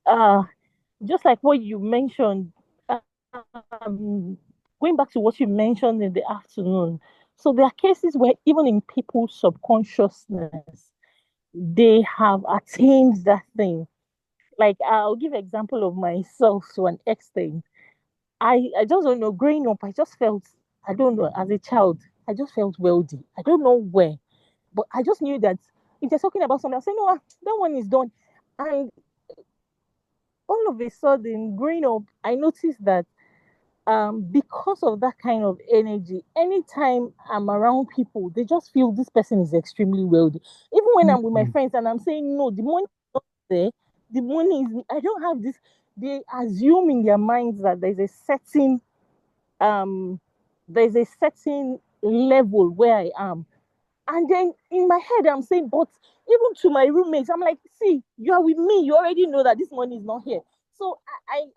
just like what you mentioned, um, going back to what you mentioned in the afternoon. So there are cases where even in people's subconsciousness, they have attained that thing. Like I'll give example of myself to an extent. I just don't know. Growing up, I just felt, I don't know, as a child, I just felt wealthy. I don't know where, but I just knew that if they're talking about something, I'll say, no, that one is done. And all of a sudden, growing up, I noticed that because of that kind of energy, anytime I'm around people, they just feel this person is extremely wealthy. Even when I'm with my Mm. friends and I'm saying, no, the money is not there, the money is, I don't have this. They assume in their minds that um, there's a certain level where I am. And then in my head, I'm saying, but even to my roommates, I'm like, see, you are with me. You already know that this money is not here. So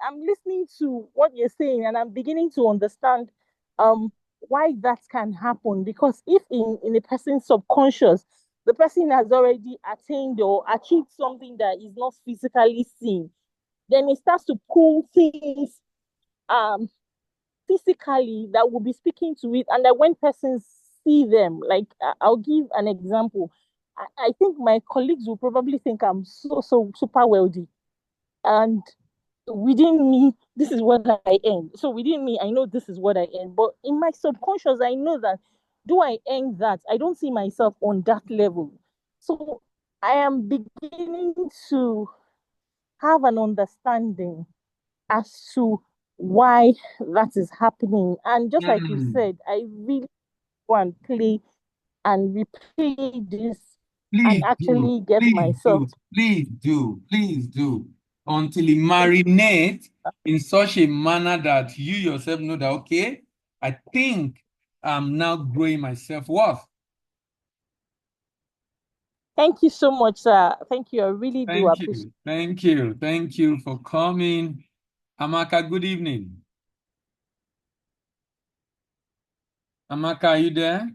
I'm listening to what you're saying and I'm beginning to understand um why that can happen. Because if in a person's subconscious, the person has already attained or achieved something that is not physically seen, then it starts to pull things um physically that will be speaking to it, and that when persons see them, like I'll give an example. I think my colleagues will probably think I'm so super wealthy, and within me this is what I earn. So within me I know this is what I earn, but in my subconscious I know that do I earn that, I don't see myself on that level. So I am beginning to have an understanding as to why that is happening. And just like you Mm. said, I really want to play and replay this and Please do. actually get Please myself. do. Please do. Please do. Until it marinate in such a manner that you yourself know that, okay, I think I'm now growing my self-worth. Thank you so much, sir. Thank you. I really do Thank appreciate you. Thank you. Thank you for coming. Amaka, good evening. Amaka, are you there?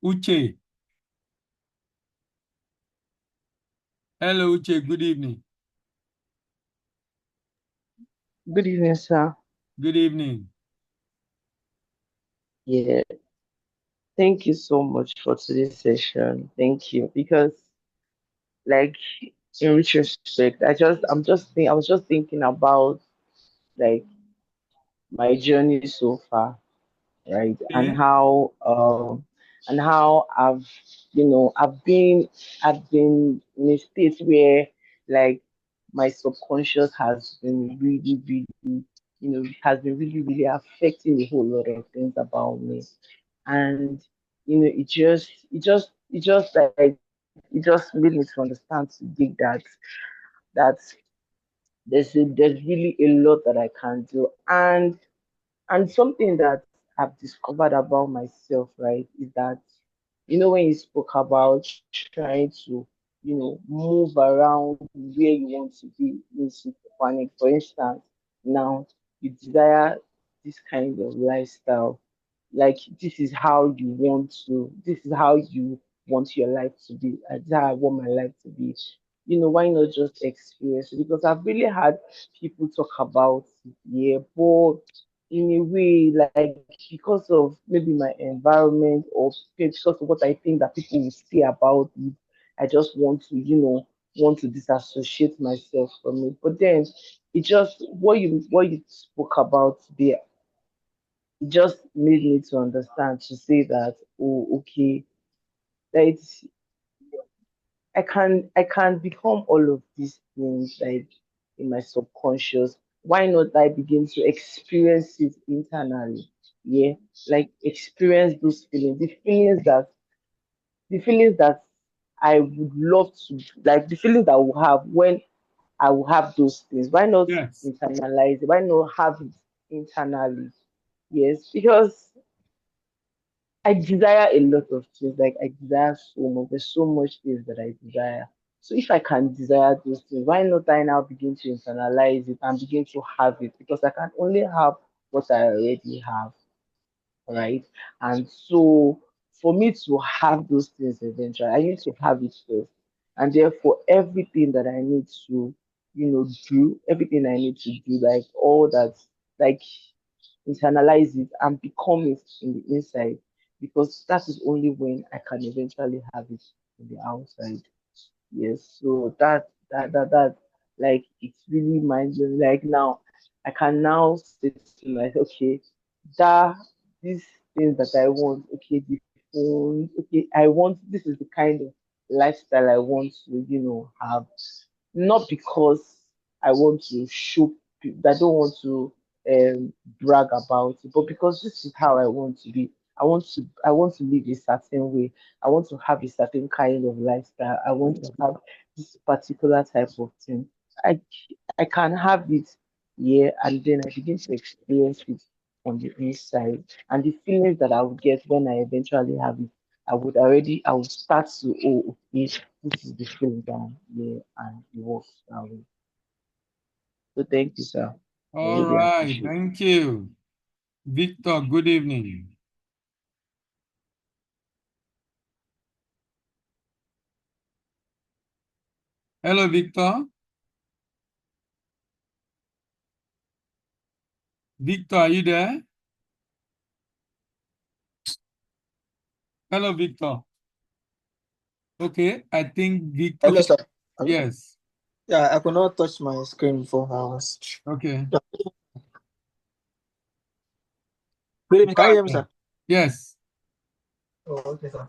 Uche. Hello, Uche. Good evening. Good evening, sir. Good evening. Yeah, thank you so much for today's session. Thank you. Because like in retrospect, I was just thinking about like my journey so far, right? Okay. And how I've been in a state where like my subconscious has been really, has been really affecting a whole lot of things about me. And it just made me to understand today that there's really a lot that I can do. And something that I've discovered about myself, right, is that, when you spoke about trying to, move around where you want to be in schizophrenic, for instance, now you desire this kind of lifestyle. Like this is how you want your life to be. This is how I want my life to be. Why not just experience it? Because I've really had people talk about it, yeah, but in a way, like because of maybe my environment or because of what I think that people will say about it, I just want to disassociate myself from it. But then it just what you spoke about there, it just made me to understand to say that, oh, okay, that I can become all of these things like in my subconscious. Why not I begin to experience it internally? Yeah, like experience those feelings, the feelings that I would love to, like the feelings that I will have when I will have those things. Why not Yes. internalize it? Why not have it internally? Yes, because I desire a lot of things. Like I desire so much. There's so much things that I desire. So if I can desire those things, why not I now begin to internalize it and begin to have it? Because I can only have what I already have, right? And so for me to have those things eventually, I need to have it first. And therefore everything that I need to, do, everything I need to do, like all that, like internalize it and become it in the inside, because that is only when I can eventually have it in the outside. Yes, so that like it's really mind blowing. Like now, I can now say to myself, okay, that these things that I want, okay, the phone, okay, I want this is the kind of lifestyle I want to, have, not because I want to show people, I don't want to brag about it, but because this is how I want to be. I want to live a certain way. I want to have a certain kind of lifestyle. I want to have this particular type of thing. I I can have it, yeah, and then I begin to experience it on the inside. And the feelings that I would get when I eventually have it, I would start to, oh, okay, this is the feeling down, yeah, and it works that way. So thank you, sir. I All really right. appreciate it. Thank you. Victor, good evening. Hello, Victor. Victor, are you there? Hello, Victor. Okay, I think Victor. Hello, Okay, sir. yes. Yeah, I could not touch my screen before I was. Okay. Yeah. Good evening. Can you hear me, sir? Yes. Oh, okay, sir.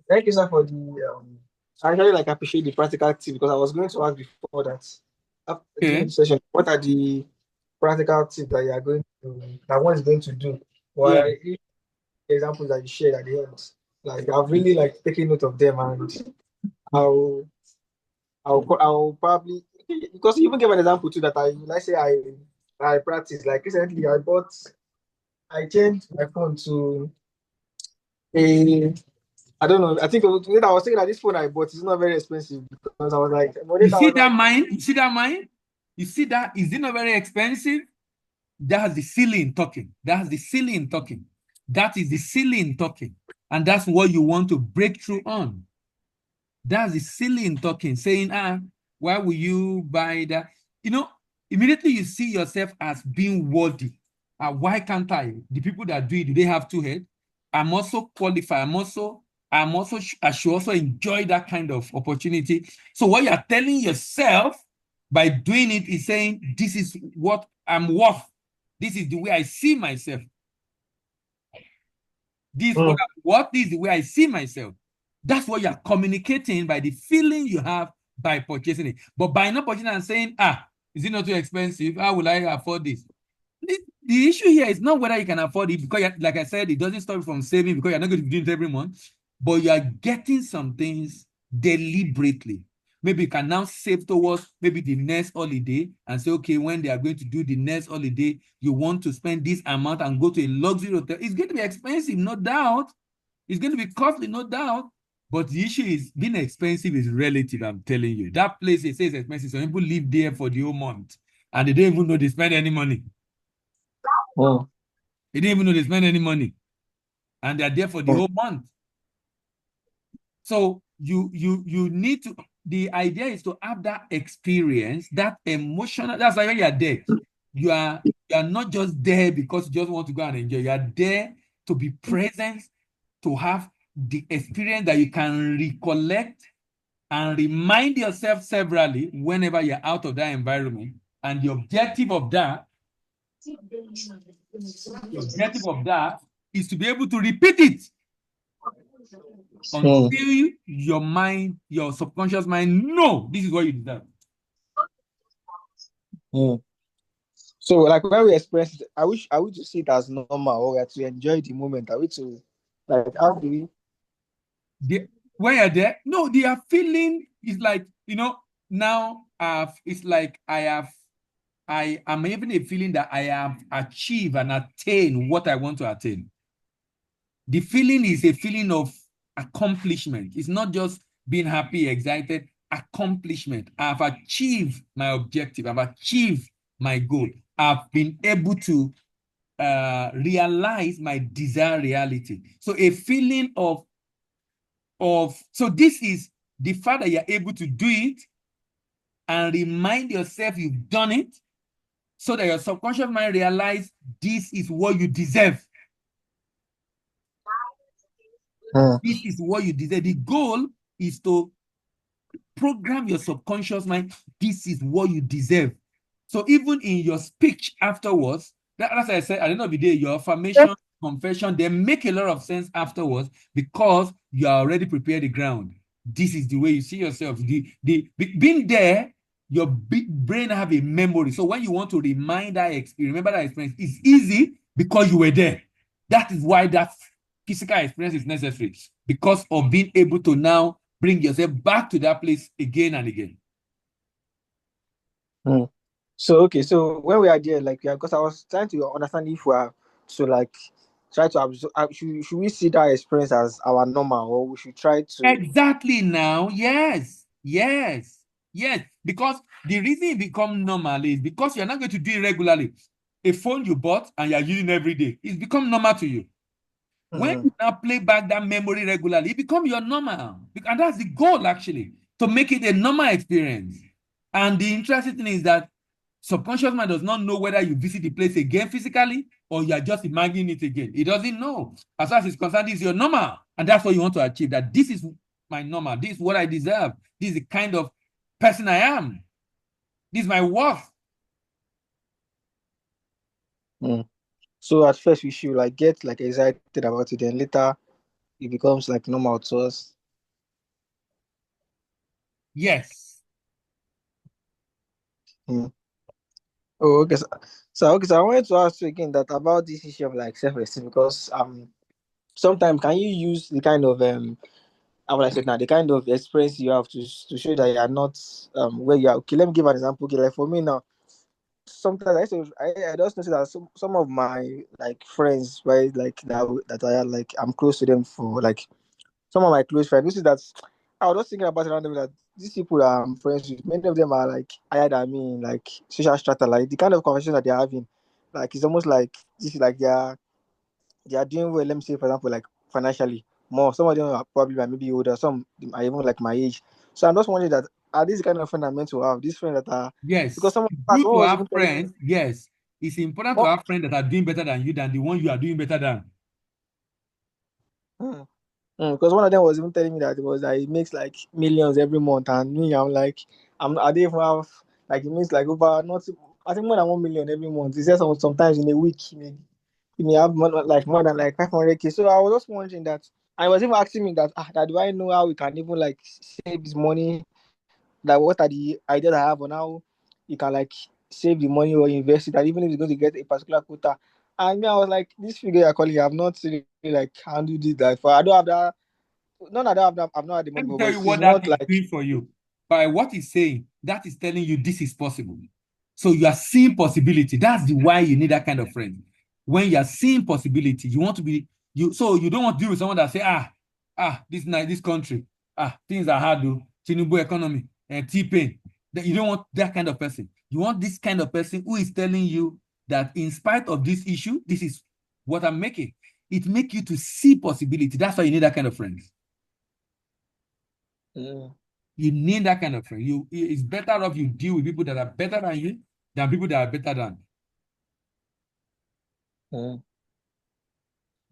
Thank you, sir, for the. I really appreciate the practical tip, because I was going to ask before that during Okay. the session, what are the practical tips that you are going to that one is going to do? Yeah. Why the examples that you shared at the end, like I've really taken note of them, and I'll I'll probably, because you even gave an example too that I practice. Like recently, I changed my phone to a, I don't know. I think I was thinking that this phone I bought is not very expensive, because I was like, but You later I see was that like, mine? You see that mine? You see that? Is it not very expensive? That's the ceiling talking. That's the ceiling talking. That is the ceiling talking. And that's what you want to break through on. That's the ceiling talking, saying, why will you buy that? Immediately you see yourself as being worthy. Why can't I? The people that do they have two heads? I'm also qualified. I should also enjoy that kind of opportunity. So what you're telling yourself by doing it is saying, this is what I'm worth. This is the way I see myself. This is what is the way I see myself. That's what you're communicating by the feeling you have by purchasing it. But by not purchasing and saying, is it not too expensive? How will I afford this? The issue here is not whether you can afford it, because like I said, it doesn't stop you from saving because you're not going to be doing it every month, but you are getting some things deliberately. Maybe you can now save towards maybe the next holiday and say, okay, when they are going to do the next holiday, you want to spend this amount and go to a luxury hotel. It's going to be expensive, no doubt. It's going to be costly, no doubt. But the issue is being expensive is relative, I'm telling you. That place, they say it's expensive. Some people live there for the whole month and they don't even know they spend any money. They didn't even know they spend any money. And they're there for the whole month. So you need to, the idea is to have that experience, that emotional, that's why when you're there, you are not just there because you just want to go and enjoy. You are there to be present, to have the experience that you can recollect and remind yourself severally whenever you're out of that environment. And the objective of that is to be able to repeat it until your mind, your subconscious mind, no, this is what you deserve. So, like when we express it, are we to see it as normal or to enjoy the moment? Are we to, like, how do we? When you're there, no, they are feeling is like, now it's like I am having a feeling that I have achieved and attained what I want to attain. The feeling is a feeling of accomplishment. It's not just being happy, excited, accomplishment. I've achieved my objective. I've achieved my goal. I've been able to realize my desired reality. So a feeling of, so this is the fact that you're able to do it and remind yourself you've done it so that your subconscious mind realize this is what you deserve. This is what you deserve. The goal is to program your subconscious mind. This is what you deserve. So even in your speech afterwards, as I said, at the end of the day, your affirmation, confession, they make a lot of sense afterwards because you are already prepared the ground. This is the way you see yourself. Being there, your brain have a memory. So when you want to remind that experience, remember that experience, it's easy because you were there. That is why that physical experience is necessary, because of being able to now bring yourself back to that place again and again. So, okay, so when we are there, like, because I was trying to understand if we are to, like, try to absorb, should we see that experience as our normal, or we should try to. Exactly now, yes. Because the reason it becomes normal is because you're not going to do it regularly. A phone you bought and you're using every day, it's become normal to you. When you now play back that memory regularly, it becomes your normal. And that's the goal, actually, to make it a normal experience. And the interesting thing is that subconscious mind does not know whether you visit the place again physically or you are just imagining it again. It doesn't know. As far as it's concerned, this is your normal. And that's what you want to achieve, that this is my normal. This is what I deserve. This is the kind of person I am. This is my worth. So at first we should, like, get, like, excited about it, then later it becomes, like, normal to us. Yes. Oh, okay. So I wanted to ask you again that about this issue of, like, self-esteem, because sometimes can you use the kind of how will I say it now, the kind of experience you have to show that you are not where you are. Okay, let me give an example. Okay, like for me now, sometimes I just notice that some of my, like, friends, right, like that I are, like, I'm close to them, for, like, some of my close friends. This is that I was just thinking about it randomly, that these people that I'm friends with, many of them are, like, higher than me in, like, social strata. Like, the kind of conversation that they're having, like, it's almost like this is like they are doing well. Let me say, for example, like, financially. more. Some of them are probably like maybe older. Some are even like my age. So I'm just wondering that are these kind of friends I'm meant to have? These friends that are because Yes, it's good someone to was have even telling me friends. Yes, it's important to one, have friends that are doing better than you than the one you are doing better than. because one of them was even telling me that it was that it makes like millions every month, and me, I'm like, I don't even have like it means like over not I think more than 1 million every month. He says sometimes in a week he may have more than like 500K. So I was just wondering that I was even asking me that that do I know how we can even like save this money? That what are the ideas I have on how you can like save the money or invest it, and even if you're going to get a particular quota. And me, I was like, this figure you're calling, I've not really like handled it that far. I don't have that. None of that. I've not had the Let money me for, tell but you it's what that not is like. doing for you. By what he's saying, that is telling you this is possible. So you are seeing possibility. That's the why you need that kind of friend. When you are seeing possibility, you want to be you. So you don't want to deal with someone that say, this night, this country, things are hard, though. Tinubu economy and T-Pain. You don't want that kind of person. You want this kind of person who is telling you that in spite of this issue, this is what I'm making. It makes you to see possibility. That's why you need that kind of friends. You need that kind of friend. It's better off you deal with people that are better than you than people that are better than. Mm,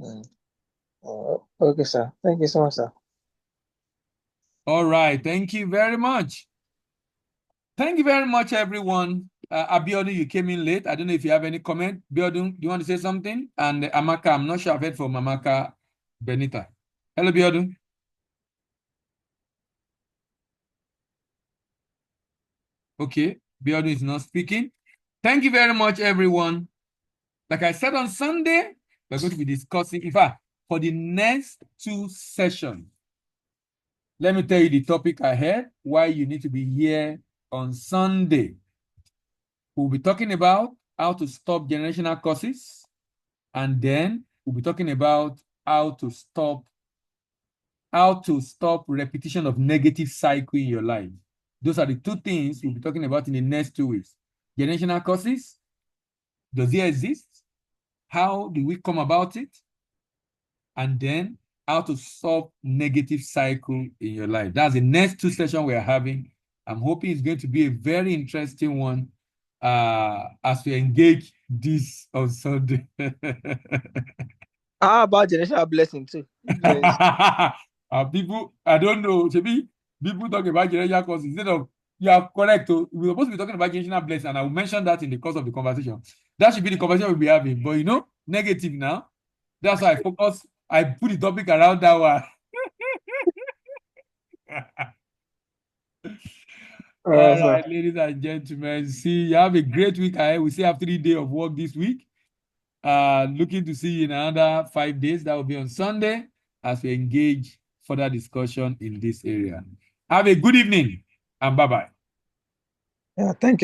mm. Oh, okay, sir. Thank you so much, sir. All right. Thank you very much. Thank you very much, everyone. Abiodun, you came in late. I don't know if you have any comment. Abiodun, do you want to say something? And Amaka, I'm not sure I've heard from Amaka Benita. Hello, Abiodun. Okay, Abiodun is not speaking. Thank you very much, everyone. Like I said on Sunday, we're going to be discussing, in fact, for the next 2 sessions. Let me tell you the topic ahead, why you need to be here on Sunday. We'll be talking about how to stop generational curses, and then we'll be talking about how to stop repetition of negative cycle in your life. Those are the 2 things we'll be talking about in the next 2 weeks. Generational curses, does it exist? How do we come about it? And then how to stop negative cycle in your life. That's the next 2 sessions we are having. I'm hoping it's going to be a very interesting one as we engage this on Sunday. How about generational blessing too? Yes. People, I don't know. Maybe people talk about generational causes instead of you are correct. We're supposed to be talking about generational blessing, and I will mention that in the course of the conversation. That should be the conversation we'll be having. But negative now. That's why I put the topic around that one. All Sir. right, ladies and gentlemen. See, you have a great week ahead. We still have 3 days of work this week. Looking to see you in another 5 days. That will be on Sunday as we engage further discussion in this area. Have a good evening and bye-bye. Yeah. Thank you.